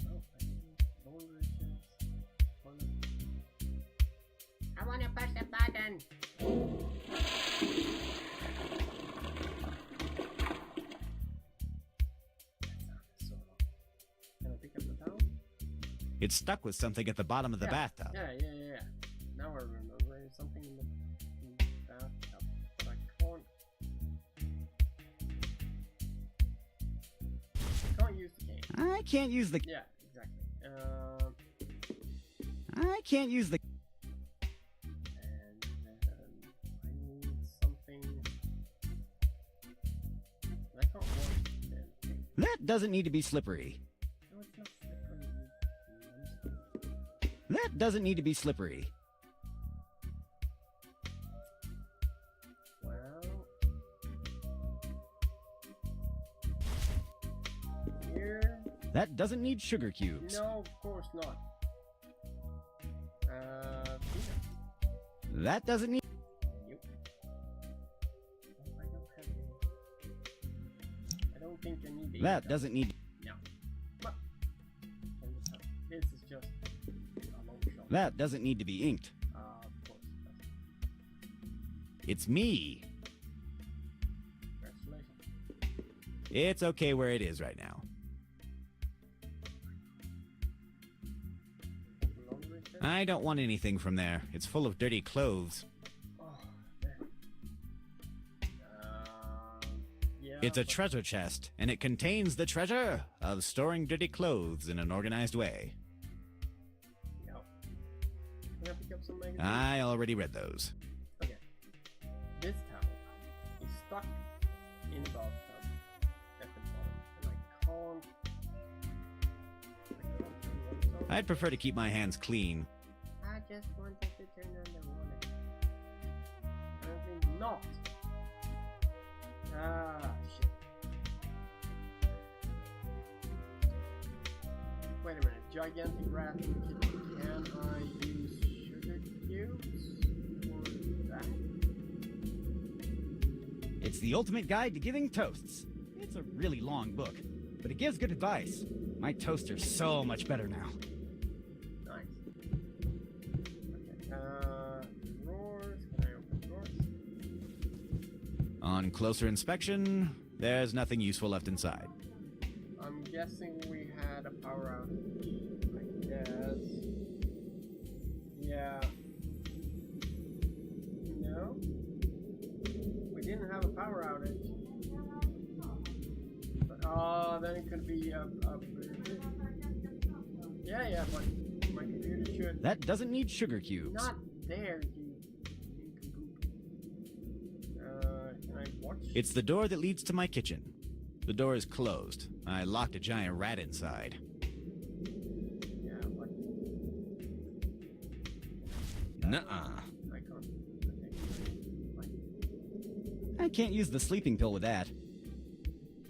Oh, I wonder if I want to push the button. Can I pick up the towel? It's stuck with something at the bottom of the bathtub. Yeah. Now I remember. There's something in the bathtub, but I can't use the cane. I can't use the... Yeah, exactly. I can't use the... And then I need something. And I can't wash the thing. That doesn't need to be slippery. No, it's not slippery. That doesn't need to be slippery. Well, here. That doesn't need sugar cubes. No, of course not. Peanut. That doesn't need... Nope. I don't have any. I don't think I need That doesn't need... No. But this is just a long shot. That doesn't need to be inked. Of course. It's me. Congratulations. It's okay where it is right now. Laundry set? I don't want anything from there. It's full of dirty clothes. Oh, man. Yeah. It's a but- treasure chest, and it contains the treasure of storing dirty clothes in an organized way. Yeah. Can I pick up some magazines? I already read those. Okay. This towel is stuck in the bathtub at the bottom, and I can't turn it on. I'd prefer to keep my hands clean. I just wanted to turn on the water. Apparently not. Ah, shit. Wait a minute. Gigantic rat. Can I use sugar cubes for that? It's the ultimate guide to giving toasts. It's a really long book, but it gives good advice. My toaster's so much better now. Nice. Okay. Drawers. Can I open drawers? On closer inspection, there's nothing useful left inside. I'm guessing we had a power outage. I guess. Yeah. No? We didn't have a power outage. But, then it could be a yeah, but my computer should That doesn't need sugar cubes. not there, you nincompoop. Can I watch? It's the door that leads to my kitchen. The door is closed. I locked a giant rat inside. Yeah, but Nuh-uh. I can't. Okay. Fine. I can't use the sleeping pill with that.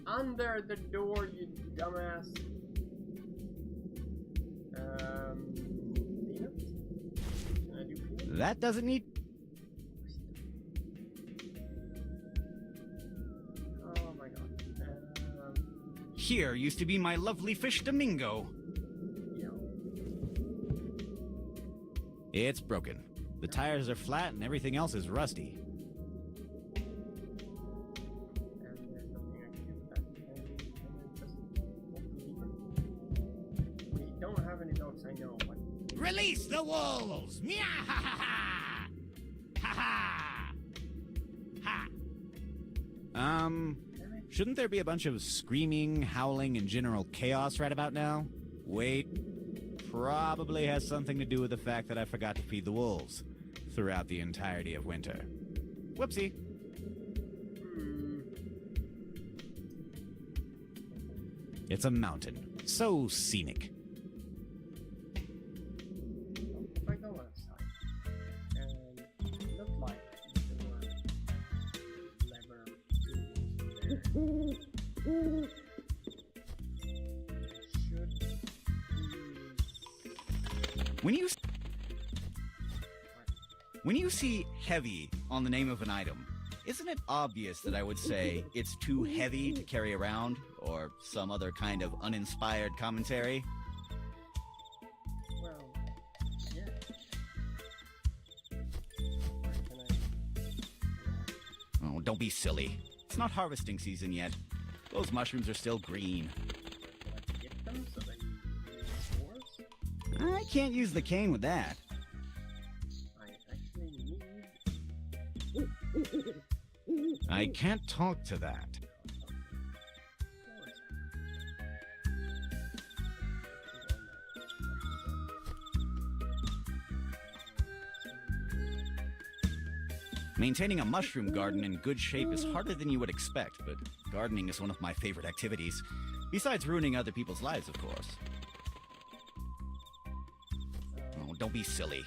Under the door, you dumbass. Peanuts? Can I do peanuts? That doesn't need... Oh my god. Here used to be my lovely fish Domingo. Yeah. It's broken. The tires are flat and everything else is rusty. And there's nothing I can do with that. And just walk deeper. We don't have any dogs, I know, but Release the wolves! Meow! Ha ha ha! Ha ha! Ha! Shouldn't there be a bunch of screaming, howling, and general chaos right about now? Wait. Probably has something to do with the fact that I forgot to feed the wolves throughout the entirety of winter. Whoopsie. It's a mountain. So scenic. if I go outside and it looked like there were lever there, should be... When you see heavy on the name of an item, isn't it obvious that I would say it's too heavy to carry around, or some other kind of uninspired commentary? Well, yeah. Can I... Oh, don't be silly. It's not harvesting season yet. Those mushrooms are still green. Can I get them so they use spores? I can't use the cane with that. I actually need... I can't talk to that. Maintaining a mushroom garden in good shape is harder than you would expect, but gardening is one of my favorite activities. Besides ruining other people's lives, of course. Oh, don't be silly.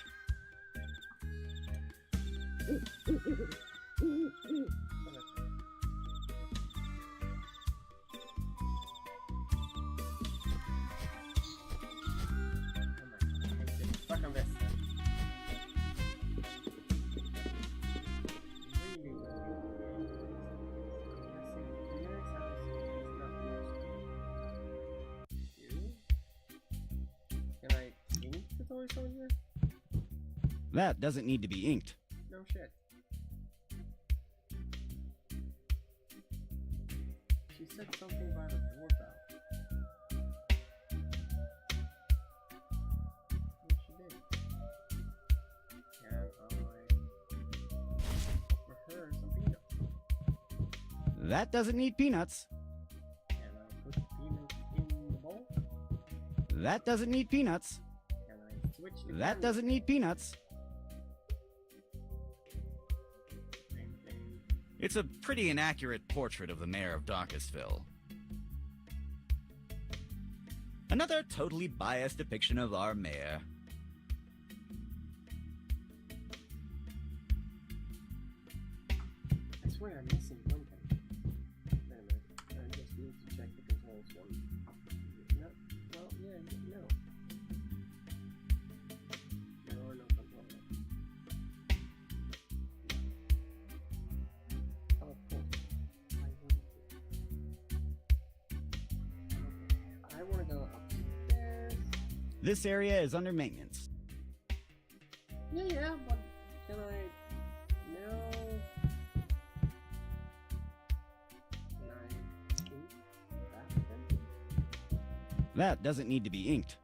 Stuck on this. Can I ink the toy soldier? That doesn't need to be inked. No shit. She said something about a doorbell. What she did? Can I offer her some peanuts? That doesn't need peanuts. Can I put peanuts in the bowl? That doesn't need peanuts. Can I switch the That camera? doesn't need peanuts. Same thing. It's a pretty inaccurate portrait of the mayor of Darkestville. Another totally biased depiction of our mayor. I swear I'm missing one thing. Wait a minute. I just need to check the controls one. No. Well, yeah, no. There are no controls. Oh, cool. I want to go upstairs. This area is under maintenance. Yeah, but can I... No. Can I ink that then? That doesn't need to be inked.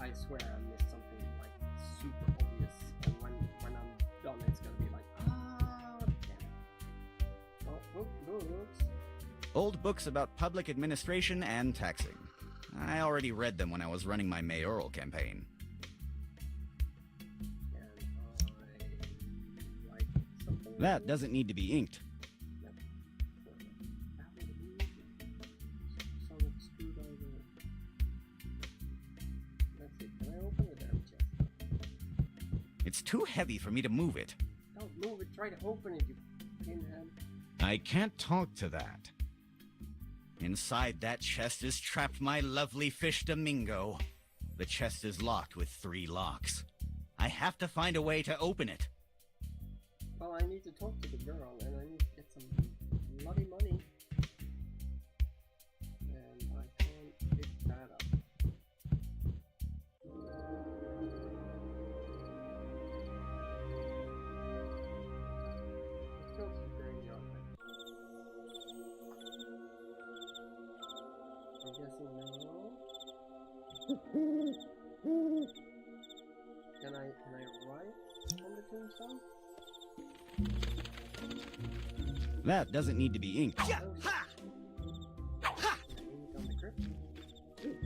I swear I missed something like super obvious, and when I'm done, it's gonna be like, damn it. Oh, books. Old books about public administration and taxing. I already read them when I was running my mayoral campaign. And I like something. That doesn't need to be inked. Yep. That would be solid screwdriver. Let's see. Can I open the damn chest? It's too heavy for me to move it. Don't move it. Try to open it, you pinhead. I can't talk to that. Inside that chest is trapped my lovely fish Domingo. The chest is locked with 3 locks. I have to find a way to open it. Well, I need to talk to the girl, and I need to get some bloody money. And I can't pick that up. Can I write on the tombstone? That doesn't need to be inked. Ink on the crypt?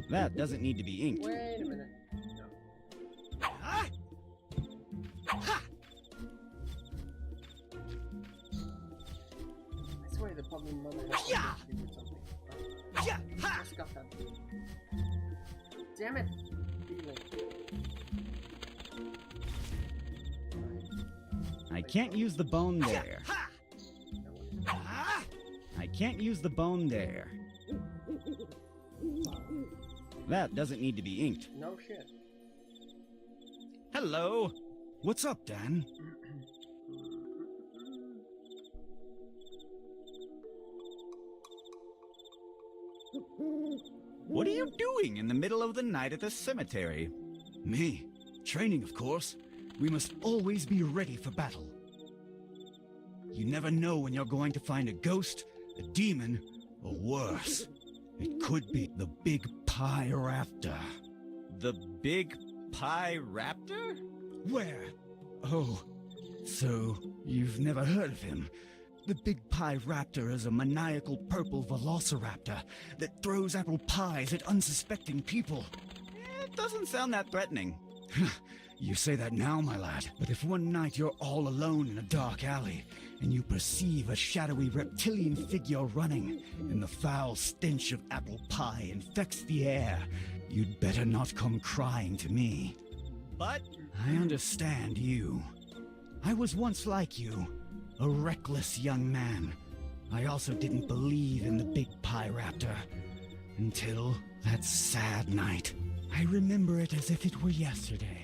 That doesn't need to be inked. Wait a minute. No. I swear the problem mother has to do with something. I just got that. Damn it! Feeling. I can't use the bone there. I can't use the bone there. That doesn't need to be inked. No shit. Hello. What's up, Dan? What are you doing in the middle of the night at the cemetery? Me? Training, of course. We must always be ready for battle. You never know when you're going to find a ghost, a demon, or worse. It could be the Big Pie Raptor. The Big Pie Raptor? Where? Oh, so you've never heard of him? The Big Pie Raptor is a maniacal purple velociraptor that throws apple pies at unsuspecting people. It doesn't sound that threatening. You say that now, my lad, but if one night you're all alone in a dark alley and you perceive a shadowy reptilian figure running and the foul stench of apple pie infects the air, you'd better not come crying to me. But I understand you. I was once like you, a reckless young man. I also didn't believe in the Big Pie Raptor until that sad night. I remember it as if it were yesterday.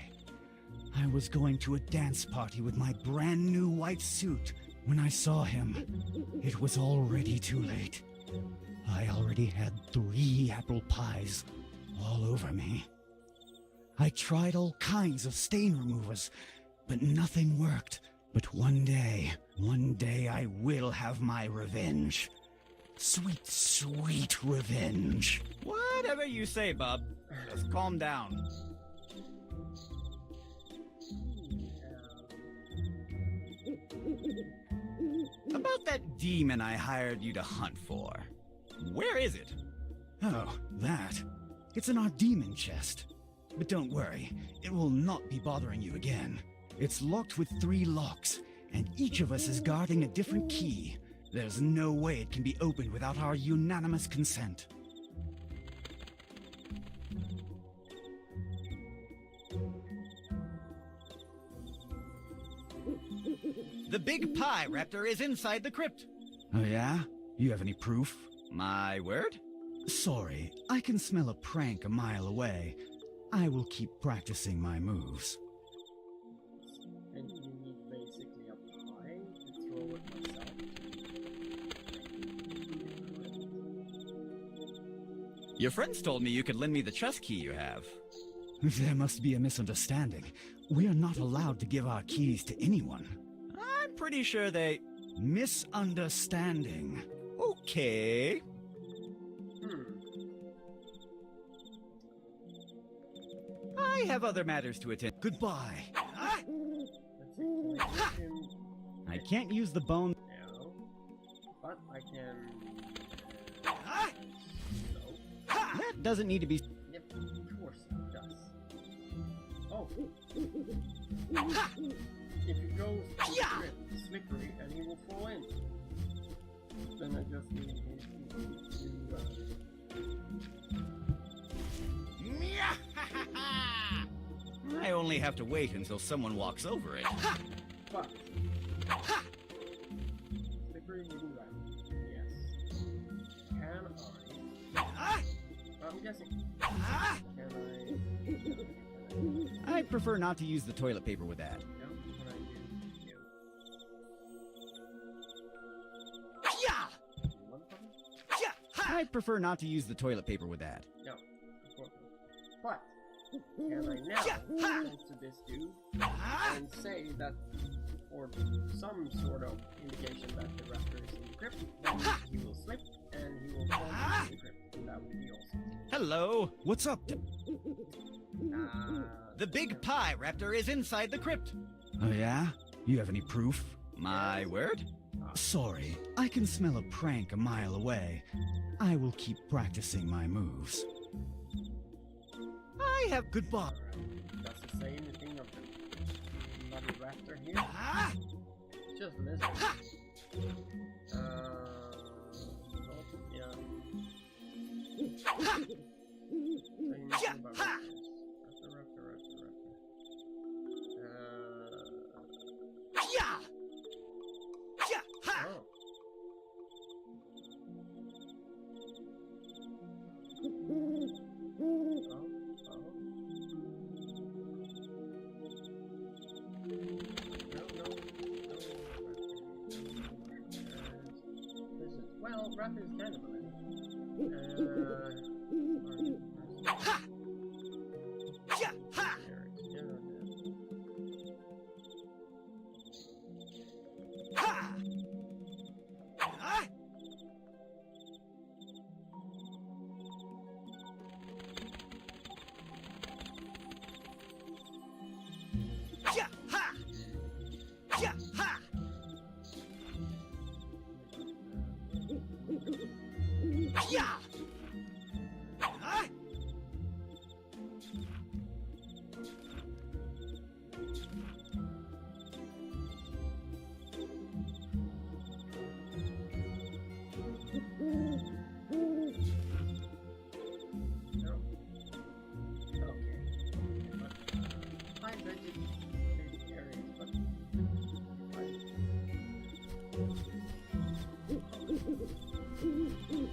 I was going to a dance party with my brand new white suit. When I saw him, it was already too late. I already had 3 apple pies all over me. I tried all kinds of stain removers, but nothing worked. But one day I will have my revenge. Sweet, sweet revenge. Whatever you say, bub. Just calm down. About that demon I hired you to hunt for. Where is it? Oh, that. It's in our demon chest. But don't worry, it will not be bothering you again. It's locked with 3 locks, and each of us is guarding a different key. There's no way it can be opened without our unanimous consent. The Big Pie Raptor is inside the crypt. Oh yeah? You have any proof? My word? Sorry, I can smell a prank a mile away. I will keep practicing my moves. And you need basically a pie to throw at myself. Your friends told me you could lend me the chest key you have. There must be a misunderstanding. We are not allowed to give our keys to anyone. I'm pretty sure they... Misunderstanding. Okay. I have other matters to attend. Goodbye. Let's see, can I use him? I can't use the bone. No. But I can... No. That doesn't need to be... Yep, of course it does. Oh. If it goes slippery and he will fall in. Then I just need to I only have to wait until someone walks over it. but slippery wooden ground. Yes. Can I? I'm guessing. Can I? I'd prefer not to use the toilet paper with that. No, can I do? One button? I'd prefer not to use the toilet paper with that. No, of course not. But can I now go to this dude and say that or some sort of indication that the raptor is in the crypt, then he will slip and he will fall into the crypt. And that would be awesome. Hello. What's up? The big pie raptor is inside the crypt. Oh yeah? You have any proof? My word? Sorry, I can smell a prank a mile away. I will keep practicing my moves. I have goodbye. Does it say anything of the bloody raptor here? Just listen. Yeah. Saying about raptors. Raptor. Oh. Well, raptor is cannibalism.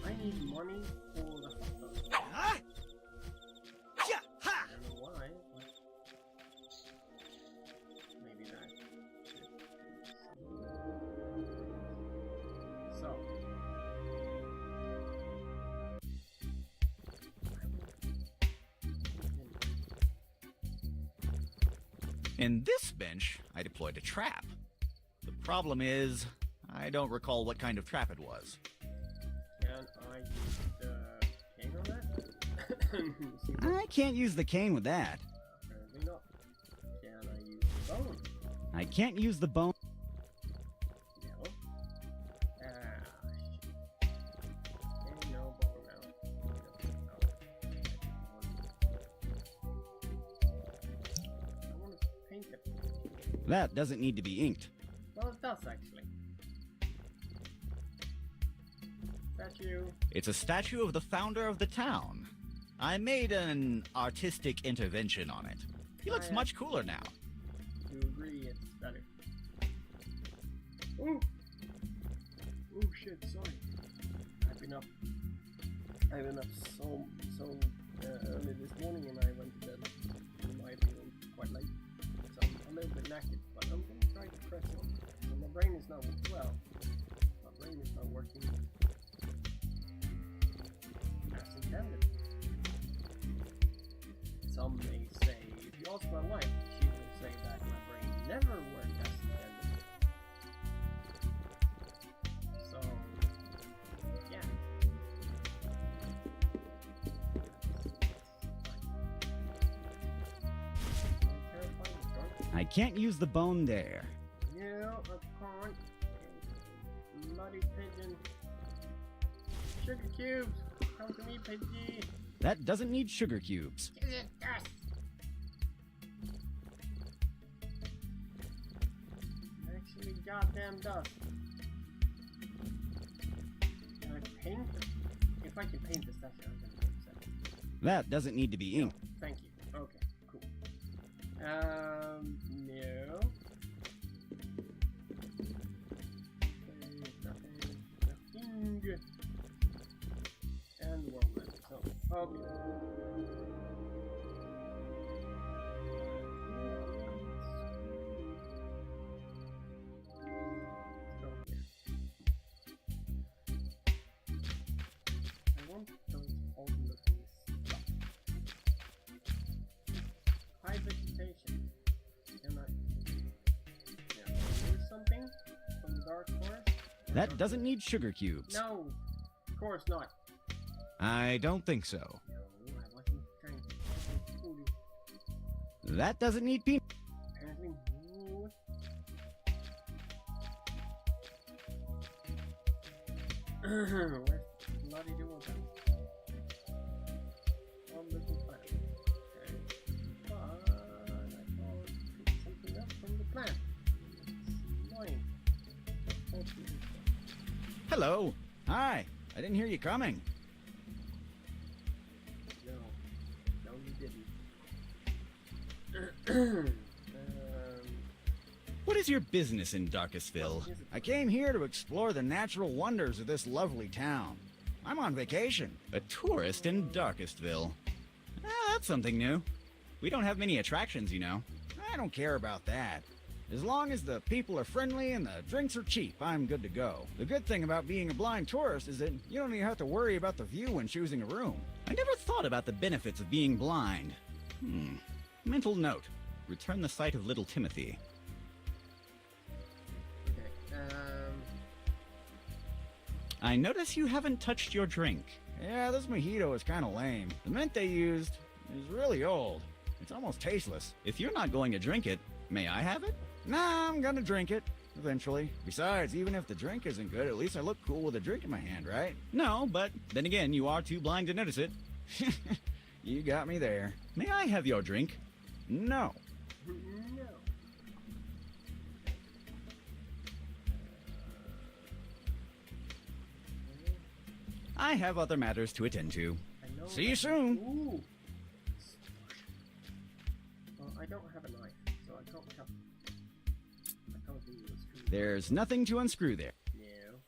I need money for the hot dog. I don't know why, but maybe that. So. In this bench, I deployed a trap. The problem is, I don't recall what kind of trap it was. Can I use the cane on that? I can't use the cane with that. Apparently not. Can I use the bone? I can't use the bone. No. Shit. Okay, no bone now. I want to paint it. That doesn't need to be inked. Well, it does actually. Statue. It's a statue of the founder of the town. I made an artistic intervention on it. He looks much cooler now. You agree it's better. Oh! Oh shit, sorry. I've been up so early this morning and I went to bed in my opinion quite late. So I'm a little bit knackered, but I'm gonna try to press on. So my brain is not working as intended. Some may say, if you ask my wife, she will say that my brain never worked as intended. So, yeah. I can't use the bone there. Yeah, I can't. Bloody pigeon. Sugar cubes! Come to me, piggy! That doesn't need sugar cubes. Yes! Actually, goddamn dust. Can I paint it? If I can paint the statue, I'm gonna paint the statue. That doesn't need to be inked. Thank you. Okay, cool. No. Nothing. And world map. So, okay. Let's go here. I want those old looking stuff. High vegetation. Can I? Yeah. That doesn't need sugar cubes. No, of course not. I don't think so. No, I wasn't trying to fool you. That doesn't need peanut. Apparently, no. Where's bloody do open? On the plan. Okay. But I thought something else from the plan. It's annoying. Hello. Hi. I didn't hear you coming. No, you didn't. What is your business in Darkestville? I came here to explore the natural wonders of this lovely town. I'm on vacation. A tourist in Darkestville. That's something new. We don't have many attractions, you know. I don't care about that. As long as the people are friendly and the drinks are cheap, I'm good to go. The good thing about being a blind tourist is that you don't even have to worry about the view when choosing a room. I never thought about the benefits of being blind. Mental note. Return the sight of little Timothy. Okay, I notice you haven't touched your drink. Yeah, this mojito is kind of lame. The mint they used is really old. It's almost tasteless. If you're not going to drink it, may I have it? Nah, I'm gonna drink it. Eventually. Besides, even if the drink isn't good, at least I look cool with a drink in my hand, right? No, but then again, you are too blind to notice it. You got me there. May I have your drink? No. no. I have other matters to attend to. I know See you that- soon. Ooh. Well, I don't have a knife, so I can't cut. I can't do this. There's nothing to unscrew there. No.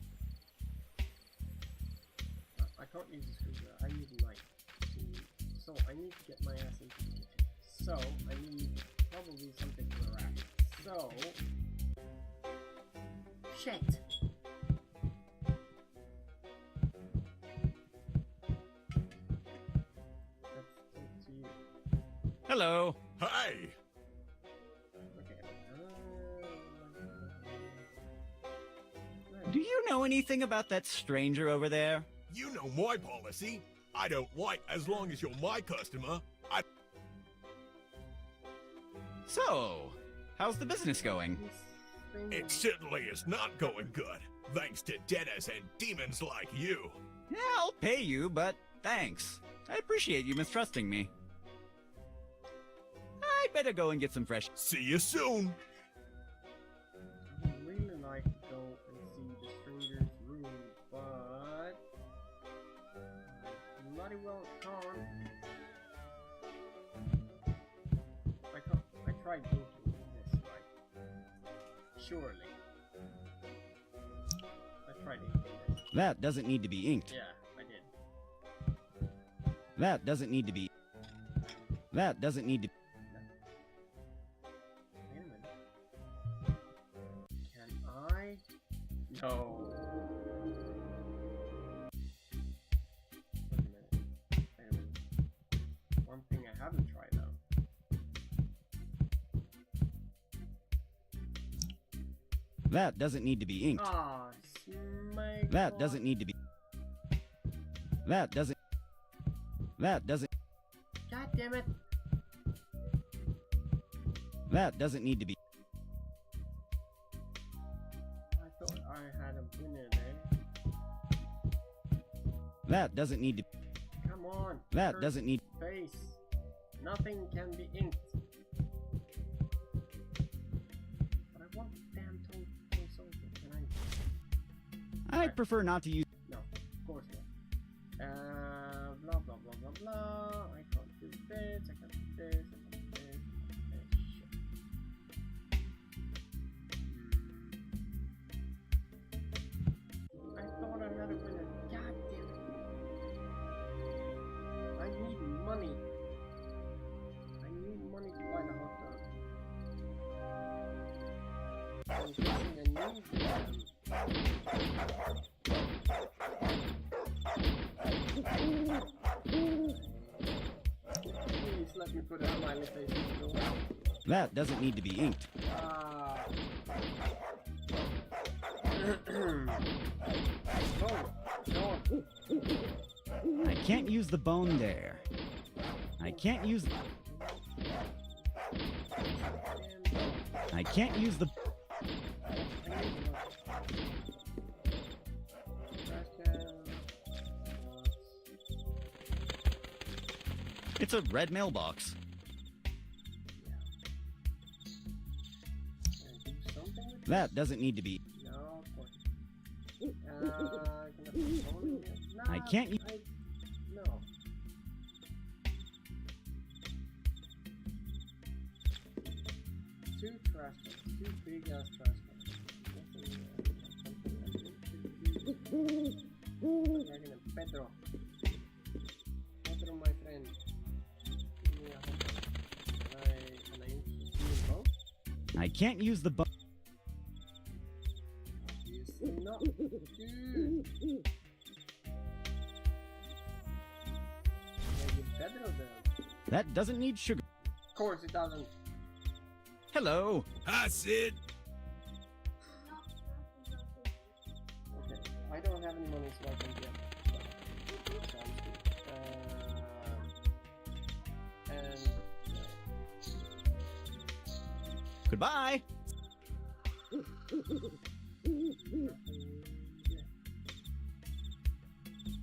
I can't use a screwdriver. I need a knife. So I need to get my ass into the kitchen. So I need probably something for a rack. So shit. That's to you. Hello. Hey! Okay. Do you know anything about that stranger over there? You know my policy. I don't wait as long as you're my customer. So, how's the business going? It certainly is not going good, thanks to debtors and demons like you. Yeah, I'll pay you, but thanks. I appreciate you mistrusting me. I better go and get some fresh... See you soon. I would really like to go and see the stranger's room, but I bloody well can't. I tried thinking this, right? Surely. I tried inking this. That doesn't need to be inked. Yeah, I did. That doesn't need to be... That doesn't need to... Wait a minute. Can I? No. Wait a minute. One thing I haven't tried though. That doesn't need to be inked. Ah, smeg. That doesn't need to be... That doesn't... That doesn't... God damn it. That doesn't need to be... I thought I had a winner there. That doesn't need to... Come on. That first doesn't need... Face. Nothing can be inked. But I want the damn toy soldier. Can I? I'd prefer not to use... No, of course not. Blah blah blah blah blah. I can't do this. I can't do this. I can't do this. Shit. I thought I had a winner. God damn it. I need money. I need money to buy the hot dog. I'm guessing I need them. Please let me put a smiley face in the door. That doesn't need to be inked. Ah. Oh, no. I can't use the bone there. I can't use... I can't use the... It's a red mailbox. That doesn't need to be... No, of course. I can't use... No. Two trash cans. Two big ass trash cans. Pedro. Pedro, my friend. Give me a hot dog. Can I use both? I can't use the bone... Obviously not. Pedro then. That doesn't need sugar. Of course it doesn't. Hello. Hi, Sid. Okay, I don't have any money so I can get sounds good. And Goodbye.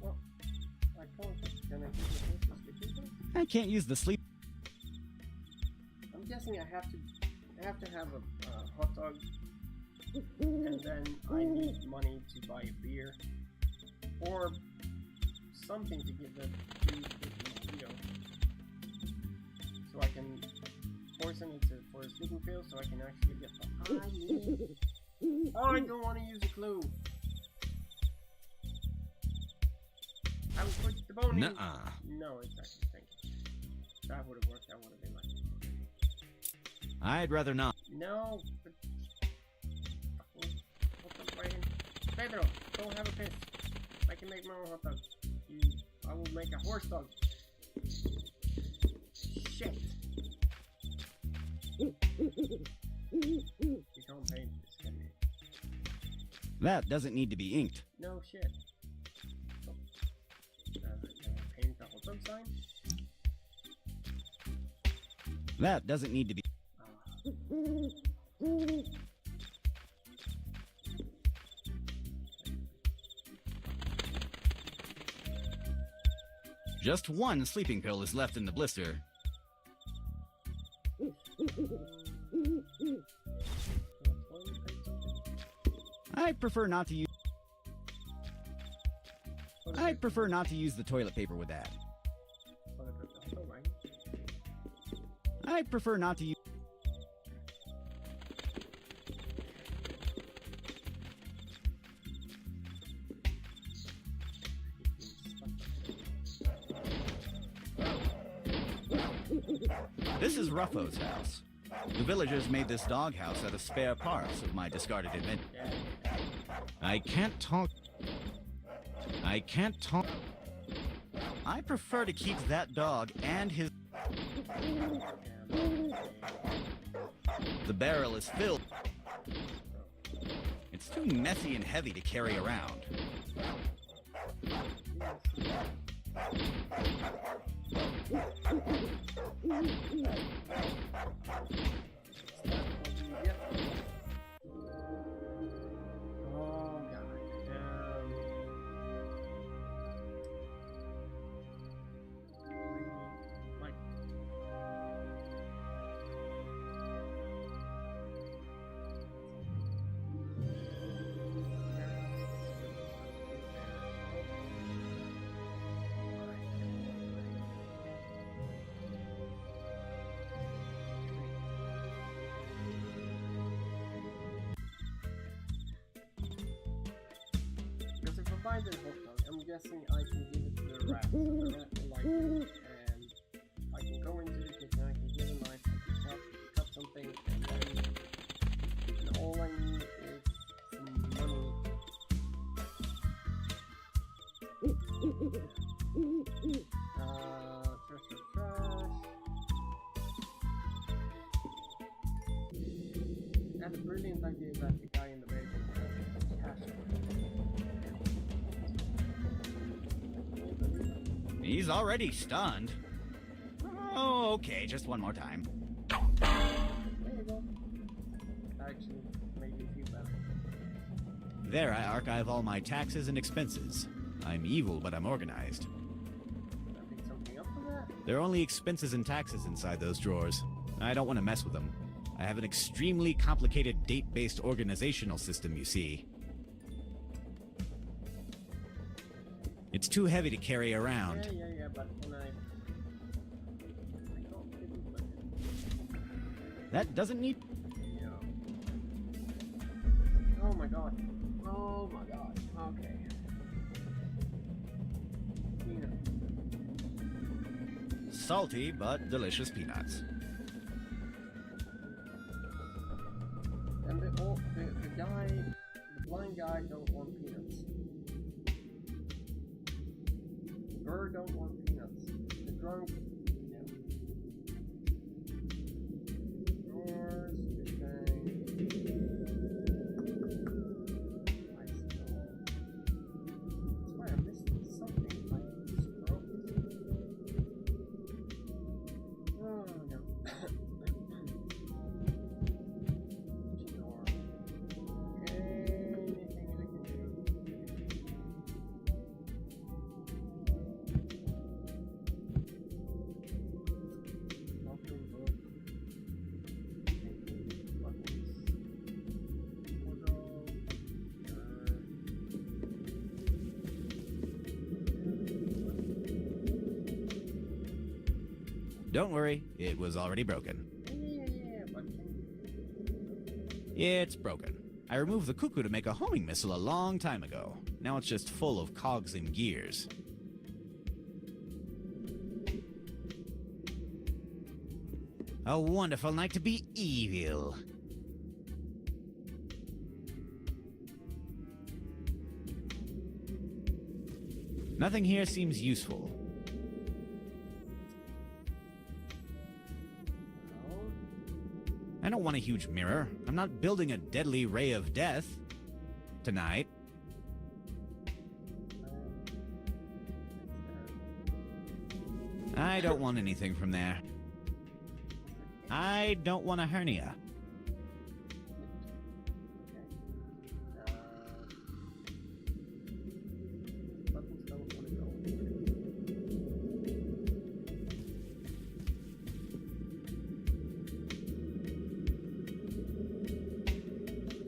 well, I can't. Can I use the sleeping? I can't use the sleep... I'm guessing I have to have a hot dog, and then I need money to buy a beer or something to get the mosquito, so I can poison it for a sleeping pill, so I can actually get the. Oh, I don't want to use a clue. I would put the bone in. Nuh-uh. No, exactly. Thank you. That would have worked. That would have been like. I'd rather not. No, but hot dog right in. Pedro, don't have a piss. I can make my own hot dog. I will make a horse dog. Shit. You can't paint this, can you? That doesn't need to be inked. No shit. Can I paint the hot dog sign? That doesn't need to be... Just one sleeping pill is left in the blister. I prefer not to use... I prefer not to use the toilet paper with that. I prefer not to use... This is Ruffo's house. The villagers made this doghouse out of spare parts of my discarded invention. I can't talk. I can't talk. I prefer to keep that dog and his... The barrel is filled. It's too messy and heavy to carry around. Oh god. Like because if I buy this hot dog, I'm guessing I can give it to the rat. The rat will like it, and I can go into the kitchen, I can get a knife, I can cut something, and all I need is some money. Trash. I had a brilliant idea that the guy in the basement has cash He's already stunned. Oh, okay, just one more time. There you go. Actually, made me feel better. There, I archive all my taxes and expenses. I'm evil, but I'm organized. Can I pick something up for that? There are only expenses and taxes inside those drawers. I don't want to mess with them. I have an extremely complicated date-based organizational system, you see. It's too heavy to carry around. Yeah, but can I don't give it. That doesn't need... Yeah. Oh my god. Oh my god. Okay. Peanut. Salty, but delicious peanuts. And the guy, the blind guy don't want peanuts. The bird don't want peanuts. The drunk, yeah. Yours, you're saying. I stole. That's why I missed something. I just broke it. Oh no. Don't worry, it was already broken. Yeah, but It's broken. I removed the cuckoo to make a homing missile a long time ago. Now it's just full of cogs and gears. A wonderful night to be evil. Nothing here seems useful. I don't want a huge mirror. I'm not building a deadly ray of death tonight. I don't want anything from there. I don't want a hernia.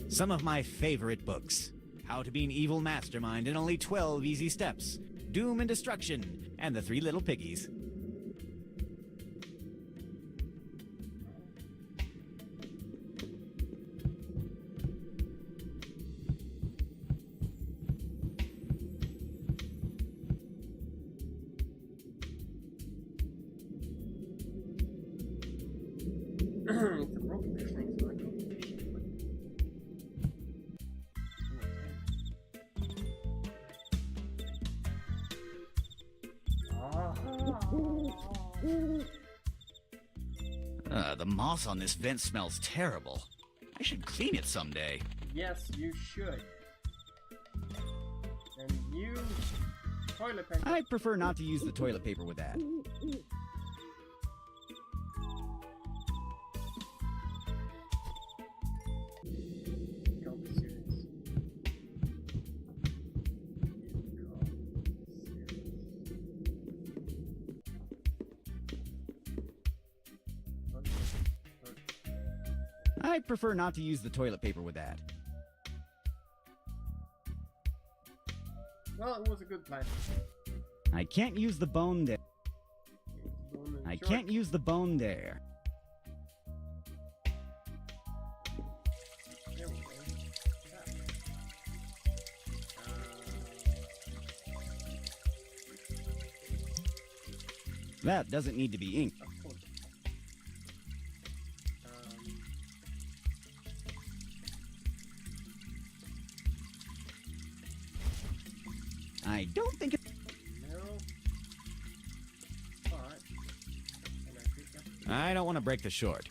Some of my favorite books. How to be an evil mastermind in only 12 easy steps. Doom and Destruction, and the Three Little Piggies. It's a broken fish tank, so I can't do shit, but... The moss on this vent smells terrible. I should clean it someday. Yes, you should. And use toilet paper. I prefer not to use the toilet paper with that. Don't be serious. I prefer not to use the toilet paper with that. Well, it was a good plan. I can't use the bone there. I can't use the bone there. There we go. That doesn't need to be inked. Of course. I don't think it... No. But, and I pick up I don't want to break the short.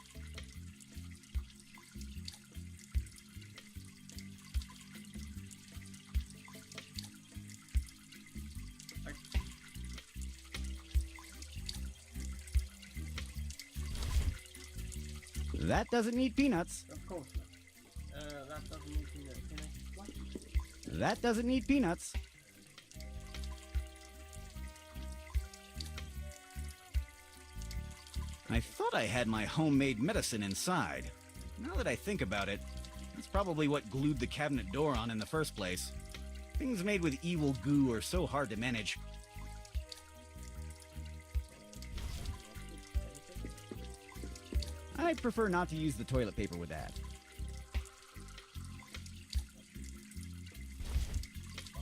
That doesn't need peanuts. Of course not. That doesn't need to. Can I what? That doesn't need peanuts. I thought I had my homemade medicine inside. Now that I think about it, that's probably what glued the cabinet door on in the first place. Things made with evil goo are so hard to manage. I'd prefer not to use the toilet paper with that.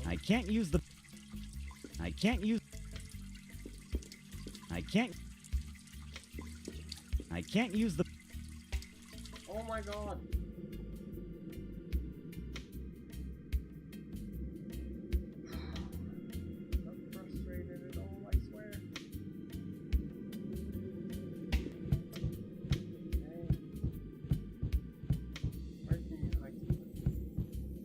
I can't use the... I can't use... I can't... I can't use the... Oh my god! I'm frustrated at all, I swear. Okay. Where can you hide something?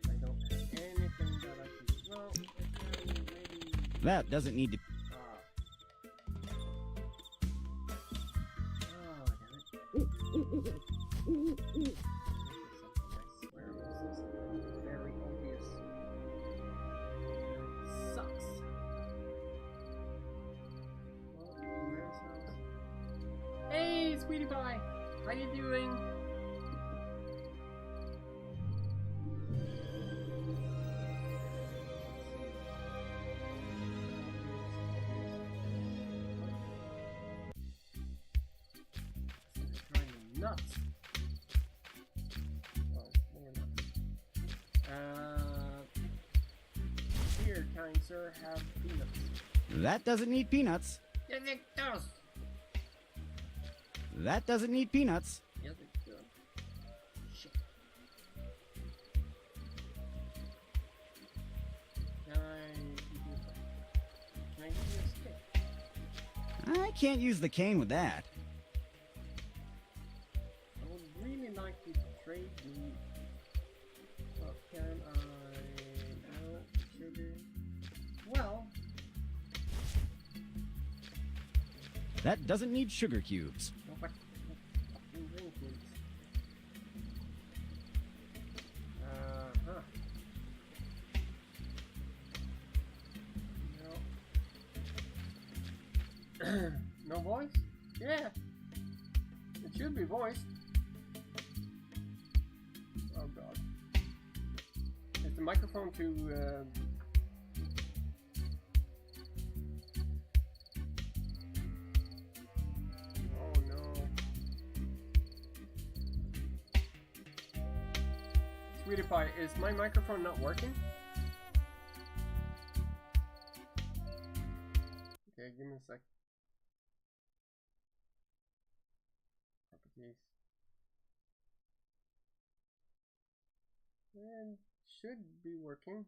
I don't have anything that I can do. Well, maybe... That doesn't need to... Oh, damn it. This is something I swear was very obvious. It sucks. Well, Mary's house. Hey, sweetie pie! How you doing? Nuts. Oh, more nuts. Here, kind sir, have peanuts. That doesn't need peanuts. Yes, it does. That doesn't need peanuts. Yes, it does. Shit. Can I give you a stick? I can't use the cane with that. I would really like you to trade me. What can I? No, sugar. Well, That doesn't need sugar cubes. no, but fucking drink it. Huh. No. No voice? Yeah. It should be voiced. Oh god. Is the microphone too Oh no. Sweetie pie, is my microphone not working? Okay, give me a sec. Properties. And should be working.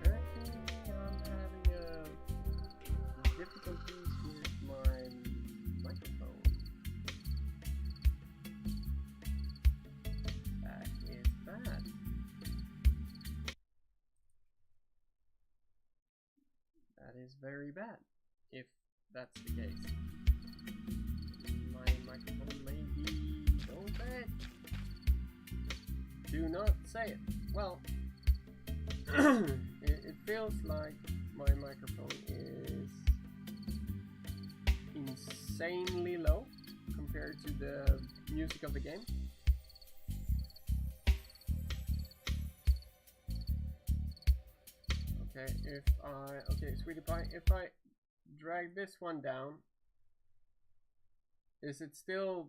Apparently, I'm having difficulties with my microphone. That is bad. That is very bad, if that's the case. My microphone may be... Don't say it. Do not say it. Well, it feels like my microphone is insanely low compared to the music of the game. Okay, sweetie pie, if I drag this one down, is it still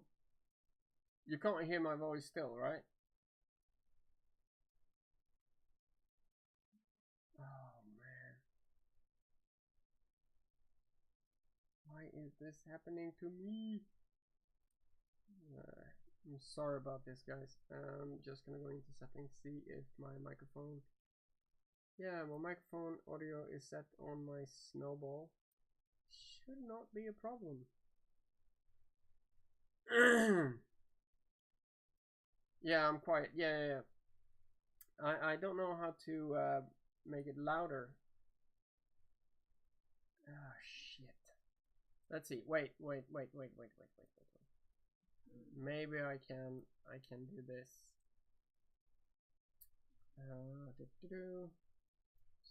You can't hear my voice still, right? Oh man. Why is this happening to me? I'm sorry about this, guys. I'm just gonna go into settings, see if my microphone... Yeah, my microphone audio is set on my snowball. Should not be a problem. Yeah, I'm quiet. Yeah. I don't know how to make it louder. Ah, shit. Let's see. Wait. Maybe I can do this.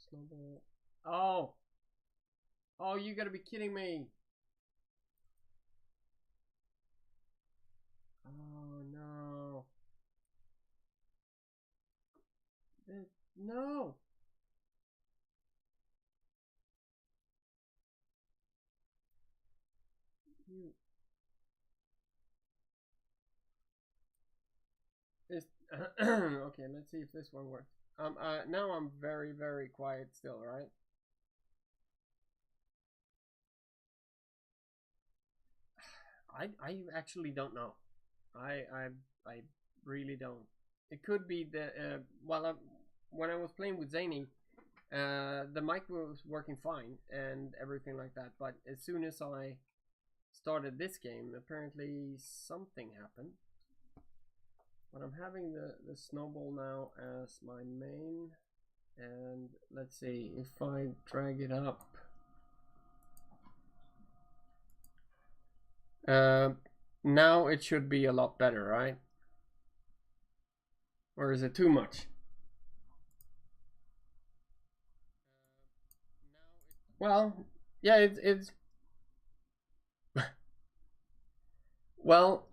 Snowball. Oh, you gotta be kidding me. Oh no. No. You. This. Okay, let's see if this one works. Now I'm very, very quiet still, right? I actually don't know. I really don't. It could be the when I was playing with Zany, the mic was working fine and everything like that. But as soon as I started this game, apparently something happened. But I'm having the snowball now as my main, and let's see if I drag it up. Now it should be a lot better, right? Or is it too much? Well, yeah, it's well,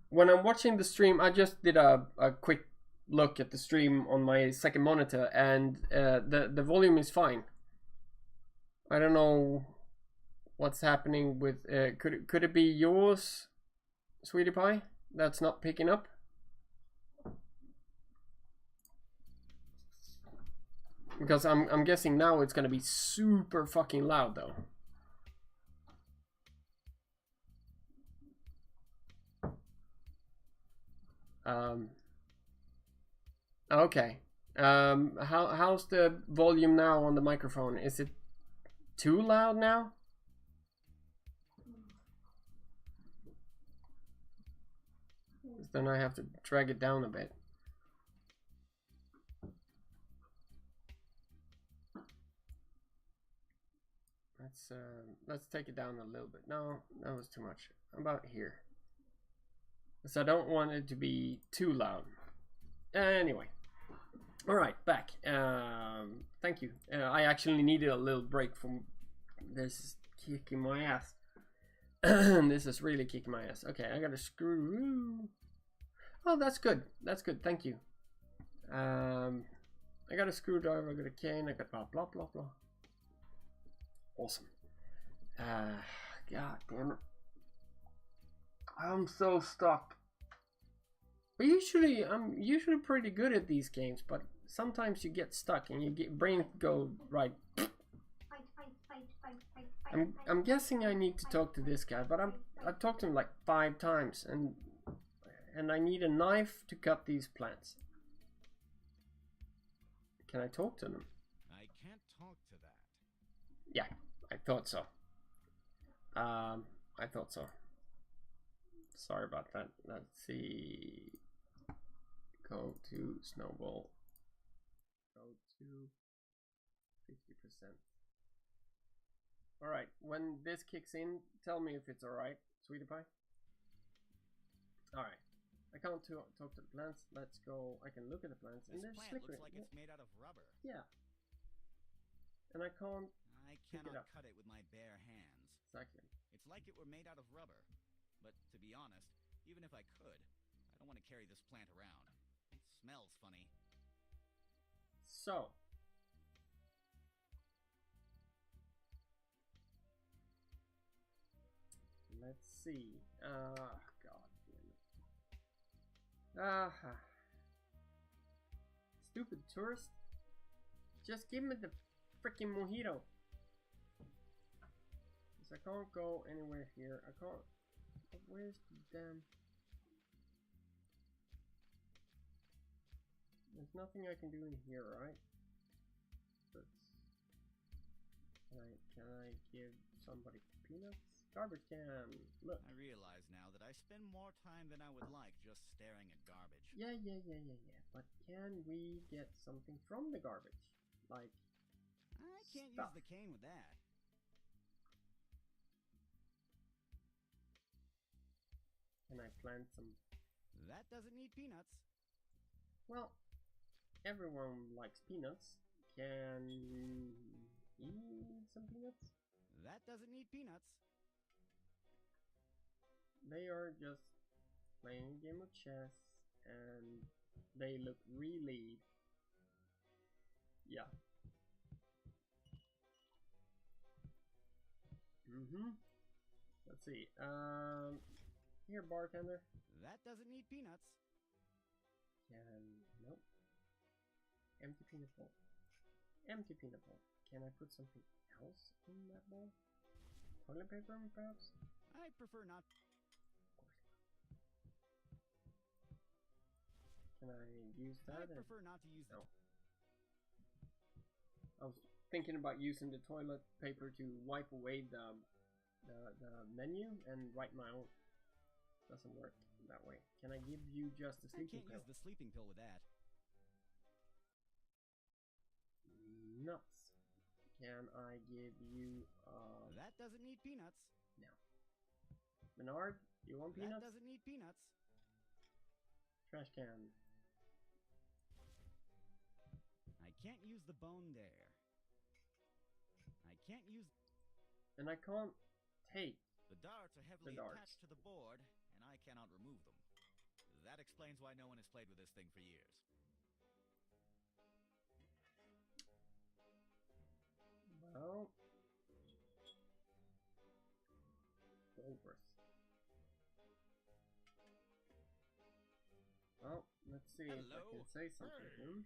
when I'm watching the stream, I just did a quick look at the stream on my second monitor, and the volume is fine. I don't know what's happening with could it be yours, Sweetie Pie, that's not picking up? Because I'm guessing now it's gonna be super fucking loud though. Okay. How's the volume now on the microphone? Is it too loud now? Then I have to drag it down a bit. Let's take it down a little bit. No, that was too much. How about here? So I don't want it to be too loud. Anyway. Alright, back. Thank you. I actually needed a little break from this kicking my ass. This is really kicking my ass. Okay, I got a screw. Oh, that's good. That's good. Thank you. I got a screwdriver, I got a cane, I got blah blah blah blah. Awesome. God damn it. I'm so stuck. But I'm usually pretty good at these games, but sometimes you get stuck and you get brain go right. I'm guessing I need to talk to this guy, but I've talked to him like 5 times, and I need a knife to cut these plants. Can I talk to them? I can't talk to that. Yeah, I thought so. I thought so. Sorry about that. Let's see. Go to snowball. Go to 50%. Alright, when this kicks in, tell me if it's alright, Sweetie Pie. Alright. I can't talk to the plants. Let's go. I can look at the plants. This and they're plant slickering. looks like it's made out of rubber. Yeah. And I can't I pick it cannot up. cut it with my bare hands. Exactly. It's like it were made out of rubber. But to be honest, even if I could, I don't want to carry this plant around. It smells funny. So. Let's see. God damn it. Ah. Stupid tourist. Just give me the freaking mojito. Because I can't go anywhere here. I can't. Where's the damn. There's nothing I can do in here, right? But can I give somebody peanuts? Garbage can. Look. I realize now that I spend more time than I would like just staring at garbage. Yeah. But can we get something from the garbage? Like, I can't stuff. use the cane with that. Can I plant some? That doesn't need peanuts. Well, everyone likes peanuts. Can he eat some peanuts? That doesn't need peanuts. They are just playing a game of chess, and they look really, yeah. Let's see. Here, bartender. That doesn't need peanuts. Nope. Empty peanut bowl. Empty peanut bowl. Can I put something else in that bowl? Toilet paper, perhaps? I prefer not. Can I use that? I prefer not to use No. I was thinking about using the toilet paper to wipe away the menu and write my own. Doesn't work that way. Can I give you just a I sleeping can't pill? use the sleeping pill with that. Nuts. Can I give you That doesn't need peanuts. no. Bernard, you want peanuts? That doesn't need peanuts. Trash can. I can't use the bone there. I can't use. And I can't take. The darts are heavily darts. attached to the board, and I cannot remove them. That explains why no one has played with this thing for years. Well, Woolworth. Well, let's see if I Hello. can say something to him.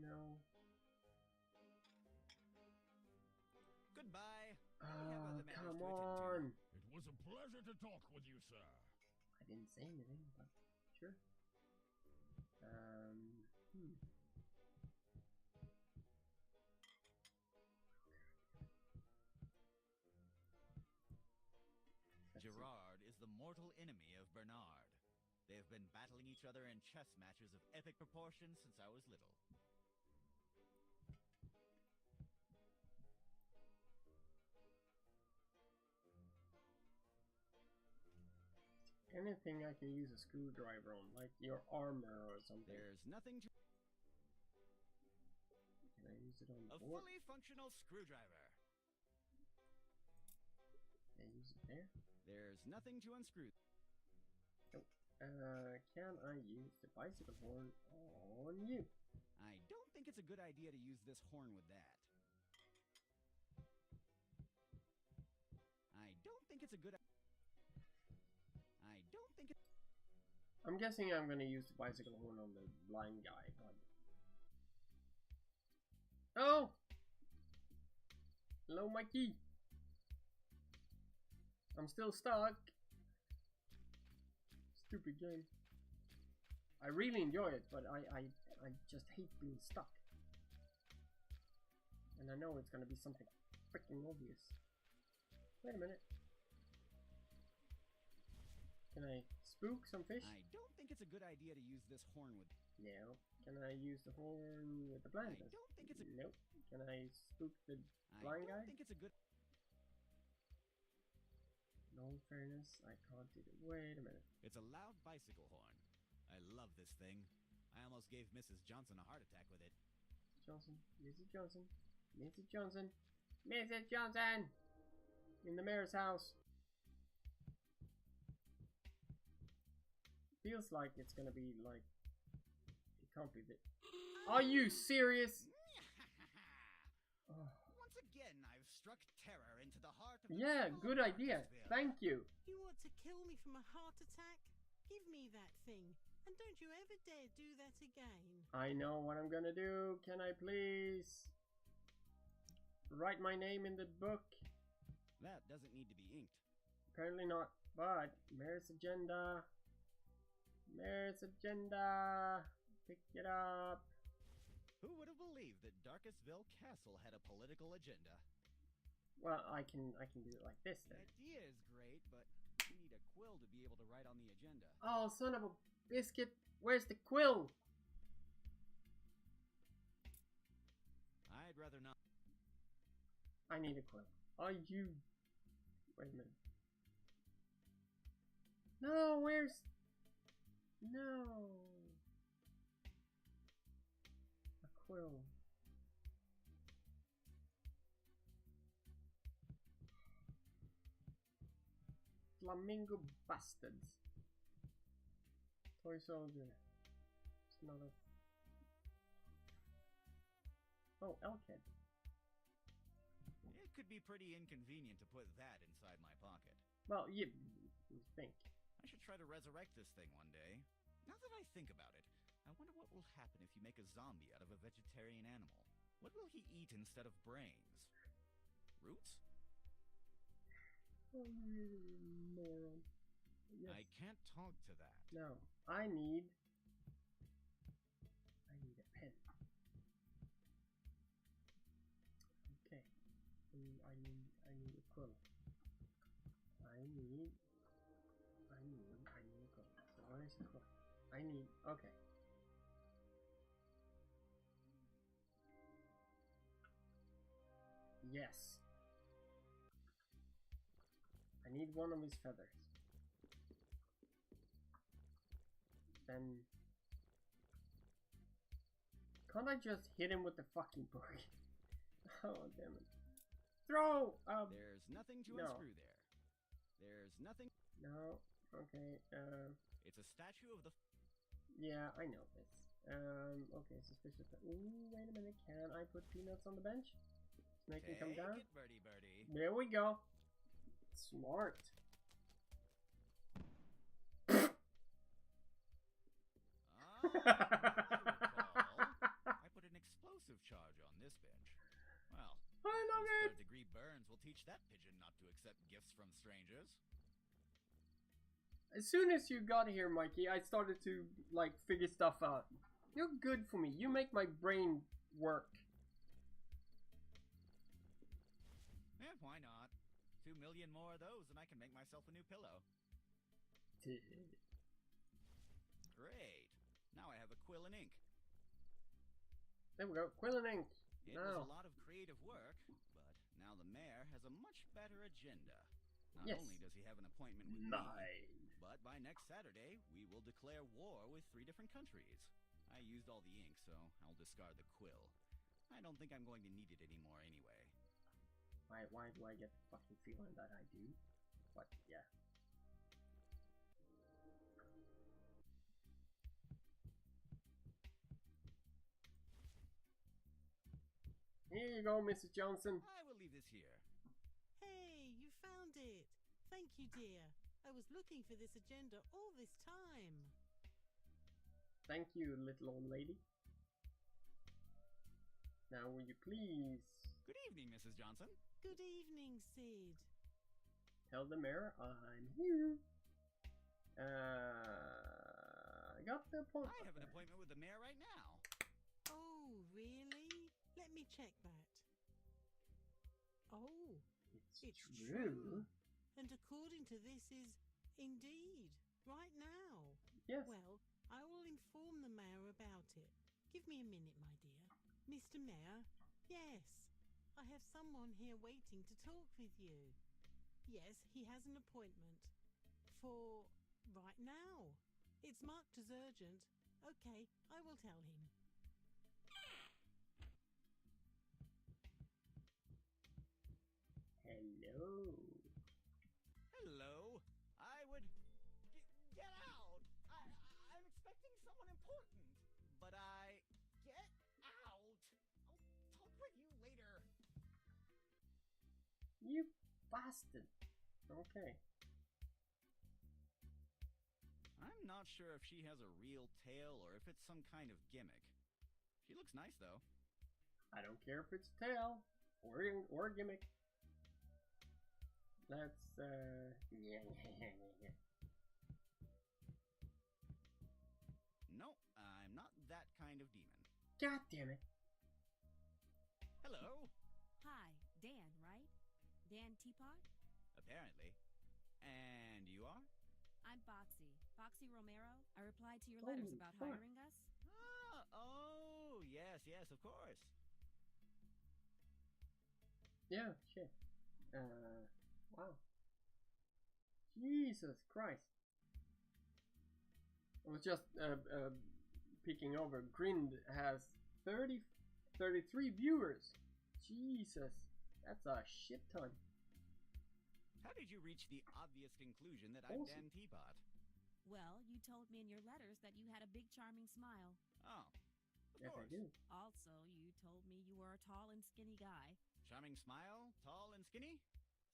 No. Goodbye. I have Oh, other matters come to attend to. on. It was a pleasure to talk with you, sir. I didn't say anything, but sure. Let's see. Gerard is the mortal enemy of Bernard. They have been battling each other in chess matches of epic proportions since I was little. Anything I can use a screwdriver on, like your armor or something. There's nothing to. Can I use it on A the board? fully functional screwdriver. Can I use it there? There's nothing to unscrew. Nope. Can I use the bicycle horn on you? I don't think it's a good idea to use this horn with that. I don't think it's a good. I don't think it. I'm guessing I'm gonna use the bicycle horn on the blind guy, but... Oh! Hello, Mikey! I'm still stuck. Stupid game. I really enjoy it, but I just hate being stuck. And I know it's gonna be something freaking obvious. Wait a minute. Can I spook some fish? I don't think it's a good idea to use this horn with. No. Can I use the horn with the blind guy? I don't think it's a. Nope. Can I spook the I blind don't guy? think it's a good. In all fairness, I can't do it. Wait a minute. It's a loud bicycle horn. I love this thing. I almost gave Mrs. Johnson a heart attack with it. Johnson. Mrs. Johnson. Mrs. Johnson. Mrs. Johnson! In the mayor's house. Feels like it's gonna be like... It can't be that... Are you serious? Oh. Once again, I've struck terror into the heart of Yeah, the good idea. Darkestville. Thank you. You want to kill me from a heart attack? Give me that thing. And don't you ever dare do that again. I know what I'm gonna do. Can I please write my name in the book? That doesn't need to be inked. Apparently not. But Mayor's agenda. Mayor's agenda. Pick it up. Who would have believed that Darkestville Castle had a political agenda? Well, I can do it like this The then. idea is great, but you need a quill to be able to write on the agenda. Oh, son of a biscuit. Where's the quill? I'd rather not. I need a quill. Are you... Wait a minute. No, where's... No. A quill. Flamingo bastards. Toy soldier. It's not a... Oh, Elkhead. It could be pretty inconvenient to put that inside my pocket. Well, you think. I should try to resurrect this thing one day. Now that I think about it, I wonder what will happen if you make a zombie out of a vegetarian animal. What will he eat instead of brains? Roots? Oh, you moron. Yes. I can't talk to that. No, I need a pen. Okay, I need a quill. I need a quill. So where's the quill? Okay. Yes. I need one of his feathers. Then... Can't I just hit him with the fucking book? Oh, damn it. Throw! There's nothing to no. unscrew there. There's nothing. No. Okay, It's a statue of the... yeah, I know this. Okay, suspicious. Ooh, wait a minute. Can I put peanuts on the bench? Make him come Take down? it, birdie birdie. There we go. Smart. Ah, I put an explosive charge on this bench. Well, I love those it! third-degree burns will teach that pigeon not to accept gifts from strangers. As soon as you got here, Mikey, I started to, like, figure stuff out. You're good for me. You make my brain work. Eh, why not? 2 million more of those and I can make myself a new pillow. Great. Now I have a quill and ink. There we go. Quill and ink. It was a lot of creative work, but now the mayor has a much better agenda. Not Yes. only does he have an appointment with me, Nine. but by next Saturday, we will declare war with 3 different countries. I used all the ink, so I'll discard the quill. I don't think I'm going to need it anymore anyway. Why do I get the fucking feeling that I do? But, yeah. Here you go, Mrs. Johnson. I will leave this here. Hey, you found it. Thank you, dear. I was looking for this agenda all this time. Thank you, little old lady. Now, will you please Good evening, Mrs. Johnson. Good evening, Sid. tell the mayor I'm here? I got the appointment. I have an appointment with the mayor right now. Oh, really? Let me check that. Oh, it's true. And according to this is indeed right now. Yes. Well, I will inform the mayor about it. Give me a minute, my dear. Mr. Mayor? Yes. I have someone here waiting to talk with you. Yes, he has an appointment. For right now. It's marked as urgent. Okay, I will tell him. Hello. Hello. I would... Get out! I'm expecting someone important. But I... Get out! I'll talk with you later. You bastard. Okay. I'm not sure if she has a real tail or if it's some kind of gimmick. She looks nice, though. I don't care if it's a tail or a gimmick. Let's No, I'm not that kind of demon. God damn it. Hello. Hi, Dan, right? Dan Teapot? Apparently. And you are? I'm Foxy. Foxy Romero. I replied to your letters about fuck. hiring us. Oh, yes, of course. Yeah, shit. Wow. Jesus Christ. I was just peeking over. Grind has 33 viewers. Jesus, that's a shit ton. How did you reach the obvious conclusion that Awesome. I'm Dan Teapot? Well, you told me in your letters that you had a big charming smile. Oh, of Yes, I course. do. Also, you told me you were a tall and skinny guy. Charming smile, tall and skinny?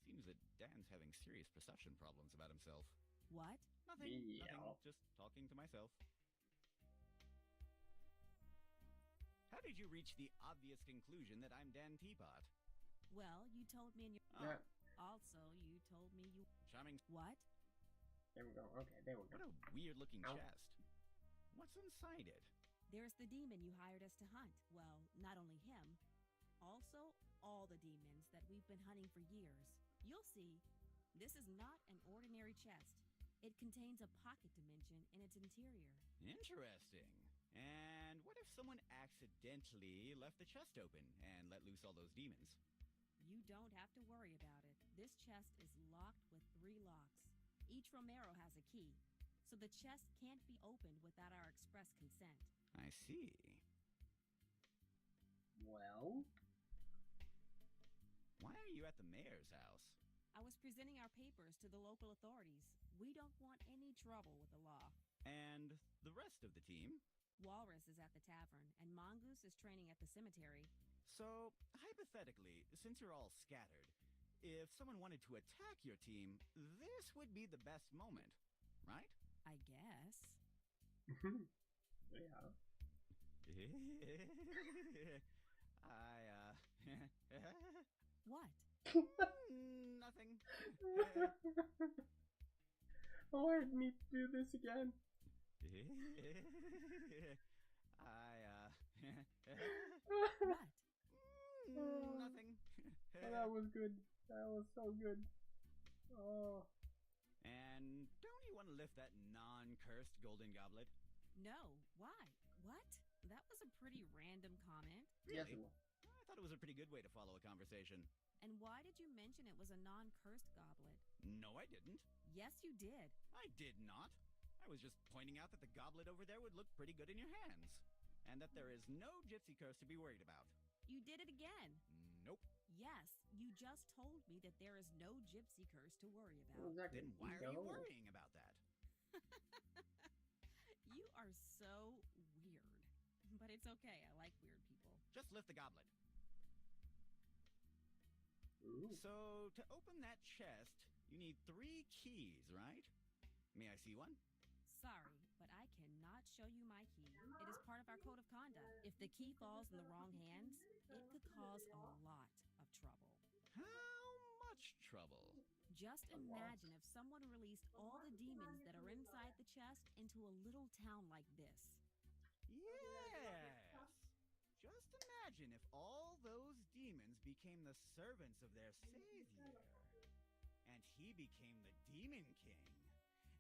Seems that Dan's having serious perception problems about himself. What? Nothing, Yeah. nothing, just talking to myself. How did you reach the obvious conclusion that I'm Dan Teapot? Well, you told me in your... Oh, Yeah, Also, you told me you... charming. What? there we go. Okay, there we What go. a weird looking Ow. chest. What's inside it? There's the demon you hired us to hunt. Well, not only him. Also, all the demons that we've been hunting for years. You'll see. This is not an ordinary chest. It contains a pocket dimension in its interior. Interesting. And what if someone accidentally left the chest open and let loose all those demons? You don't have to worry about it. This chest is locked with 3 locks. Each Romero has a key, so the chest can't be opened without our express consent. I see. Well, Why are you at the mayor's house? I was presenting our papers to the local authorities. We don't want any trouble with the law. And the rest of the team? Walrus is at the tavern, and Mongoose is training at the cemetery. So, hypothetically, since you're all scattered, if someone wanted to attack your team, this would be the best moment, right? I guess. yeah. What? Nothing. Oh, I need to do this again. What? Nothing. Oh, that was good. That was so good. Oh, And don't you want to lift that non-cursed golden goblet? No. Why? What? That was a pretty random comment. yes, Really? it was. I thought it was a pretty good way to follow a conversation. And why did you mention it was a non-cursed goblet? No, I didn't. Yes, you did. I did not. I was just pointing out that the goblet over there would look pretty good in your hands. And that there is no gypsy curse to be worried about. You did it again. Nope. Yes, you just told me that there is no gypsy curse to worry about. Exactly. Then why are you No. worrying about that? You are so weird. But it's okay. I like weird people. Just lift the goblet. Ooh. So, to open that chest, you need 3 keys, right? May I see one? Sorry, but I cannot show you my key. It is part of our code of conduct. If the key falls in the wrong hands, it could cause a lot of trouble. How much trouble? Just imagine if someone released all the demons that are inside the chest into a little town like this. Yes! Just imagine if all those demons became the servants of their savior. And he became the Demon King.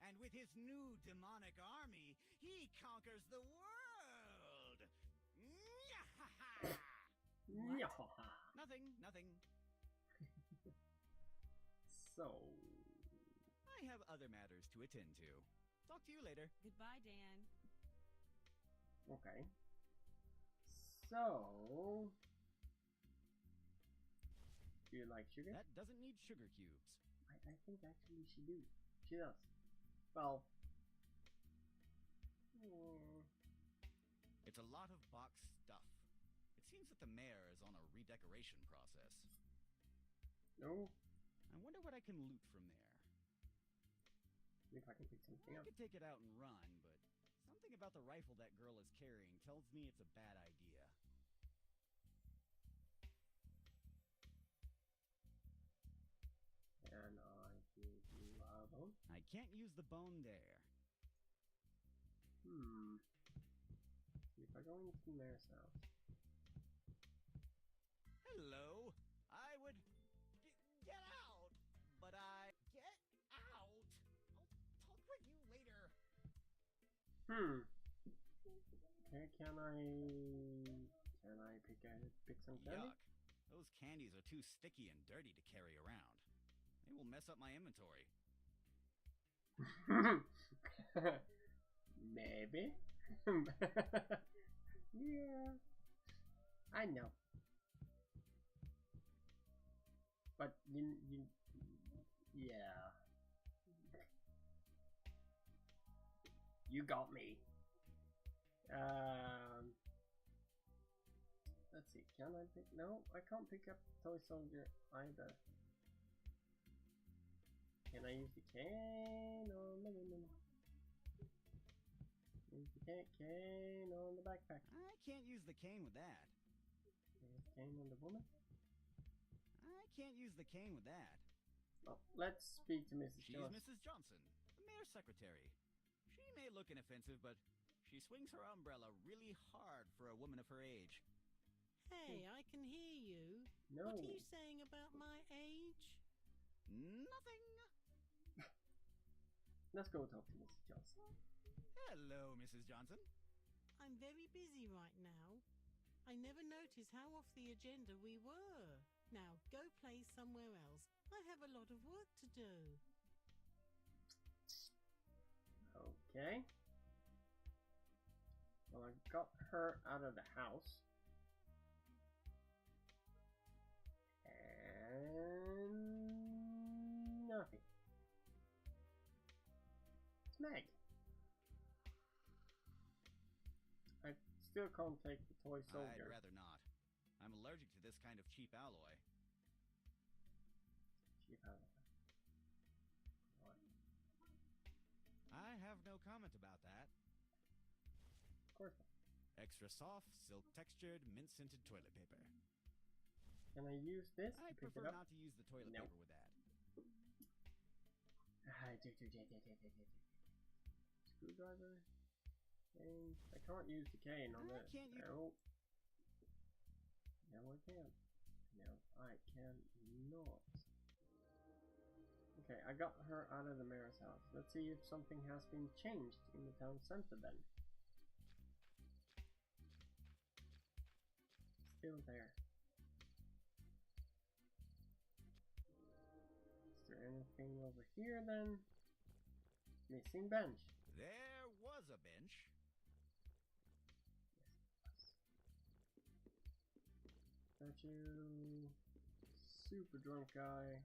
And with his new demonic army, he conquers the world! Nyahaha. Nothing. So, I have other matters to attend to. Talk to you later. Goodbye, Dan. okay. So, do you like sugar? That doesn't need sugar cubes. I think actually she do. She does. Well, It's a lot of box stuff. It seems that the mayor is on a redecoration process. No. I wonder what I can loot from there. See if I can pick something I up. could take it out and run, but something about the rifle that girl is carrying tells me it's a bad idea. And I give you a bone. I can't use the bone there. See if I go into the mayor's house. Hello. I would get out, but I get out. I'll talk with you later. Okay, can I pick some candy? Yuck. Those candies are too sticky and dirty to carry around. They will mess up my inventory. Maybe. Yeah. I know. But yeah. You got me. Let's see, can I pick? No, I can't pick up Toy Soldier either. Can I use the cane? Oh, no. Use the cane on the backpack. I can't use the cane with that. Use the cane on the woman. I can't use the cane with that. Well, let's speak to Mrs. She's Johnson. Mrs. Johnson, the mayor's secretary. She may look inoffensive, but she swings her umbrella really hard for a woman of her age. Hey, I can hear you. No. What are you saying about my age? Nothing. Let's go talk to Mrs. Johnson. Hello, Mrs. Johnson. I'm very busy right now. I never noticed how off the agenda we were. Now, go play somewhere else. I have a lot of work to do. Okay. Well, I got her out of the house. And nothing. It's Meg. I still can't take the toy soldier. I'd rather not. I'm allergic to this kind of cheap alloy. Cheap alloy. What? I have no comment about that. Of course not. Extra soft, silk textured, mint scented toilet paper. Can I use this I to pick prefer it up? not to use the toilet Nope. paper with that. Screwdriver. Cane. I can't use the cane on I this. can't use- No. No, I can't. No, I cannot. Okay, I got her out of the mayor's house. Let's see if something has been changed in the town center then. Still there. Is there anything over here then? Missing bench. There was a bench. Statue. Super drunk guy.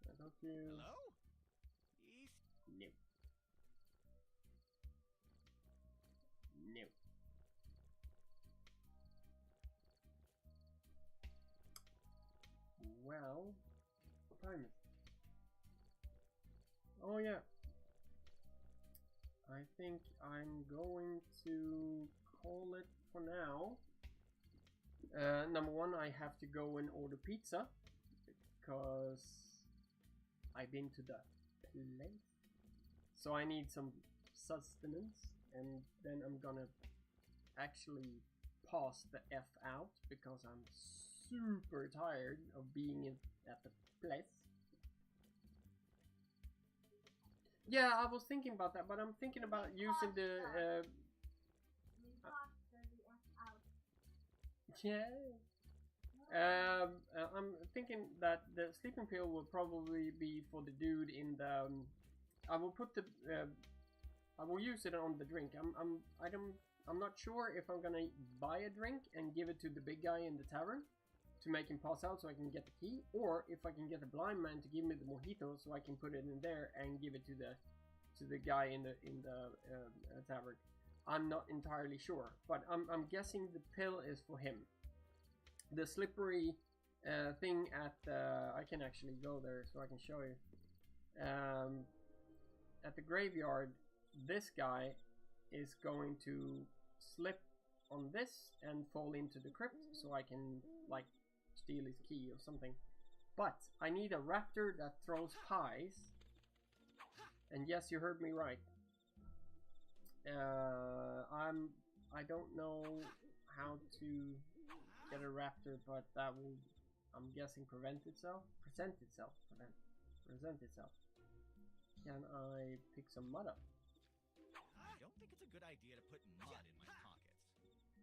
Can I help you? Hello? East. No. No. Well, what time is it? Oh yeah. I think I'm going to call it for now. Number one, I have to go and order pizza because I've been to the place. So I need some sustenance, and then I'm gonna actually pass the F out because I'm super tired of being at the place. Yeah, I was thinking about that, but I'm thinking about using the I'm thinking that the sleeping pill will probably be for the dude in the. I will put the. I will use it on the drink. I'm not sure if I'm gonna buy a drink and give it to the big guy in the tavern to make him pass out so I can get the key, or if I can get a blind man to give me the mojito so I can put it in there and give it to the guy in the tavern. I'm not entirely sure, but I'm guessing the pill is for him. the slippery thing at I can actually go there so I can show you. At the graveyard, this guy is going to slip on this and fall into the crypt, so I can like steal his key or something. But I need a raptor that throws pies. And yes, you heard me right. I don't know how to get a raptor, but that will, I'm guessing, present itself. Can I pick some mud up? I don't think it's a good idea to put mud in my pockets.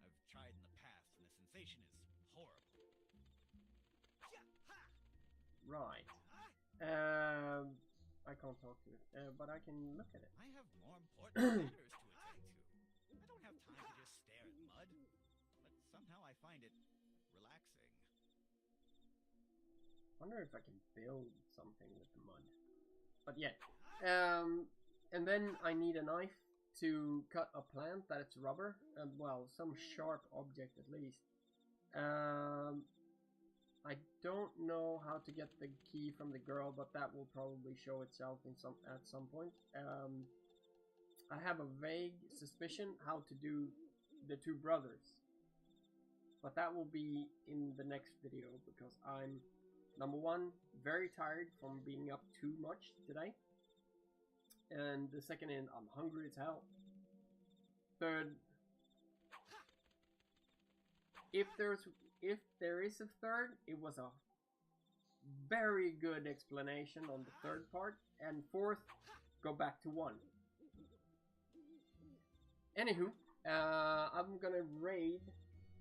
I've tried in the past, and the sensation is horrible. Right. I can't talk to it, but I can look at it. I have more important matters to attend to. I don't have time to just stare at mud, but somehow I find it relaxing. Wonder if I can build something with the mud. But yeah. And then I need a knife to cut a plant that it's rubber. Well, some sharp object at least. I don't know how to get the key from the girl, but that will probably show itself in at some point. I have a vague suspicion how to do the two brothers, but that will be in the next video because I'm, number one, very tired from being up too much today, and the second is I'm hungry as hell. Third, if there is a third, it was a very good explanation on the third part. And fourth, go back to one. Anywho, I'm gonna raid.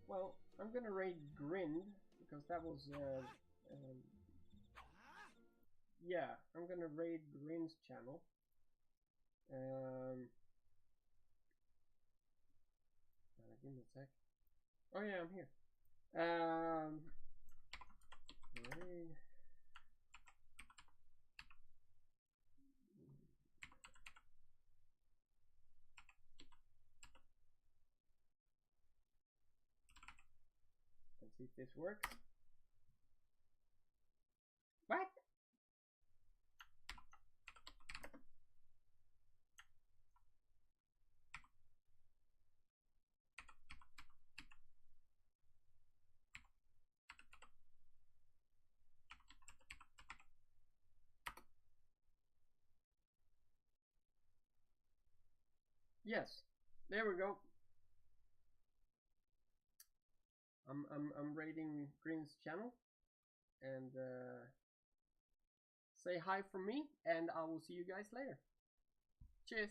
Well, I'm gonna raid Grind because that was. Yeah, I'm gonna raid Grind's channel. Give me a sec. Oh yeah, I'm here. Raid. Let's see if this works. What? Yes, there we go. I'm raiding Green's channel, and say hi from me, and I will see you guys later. Cheers.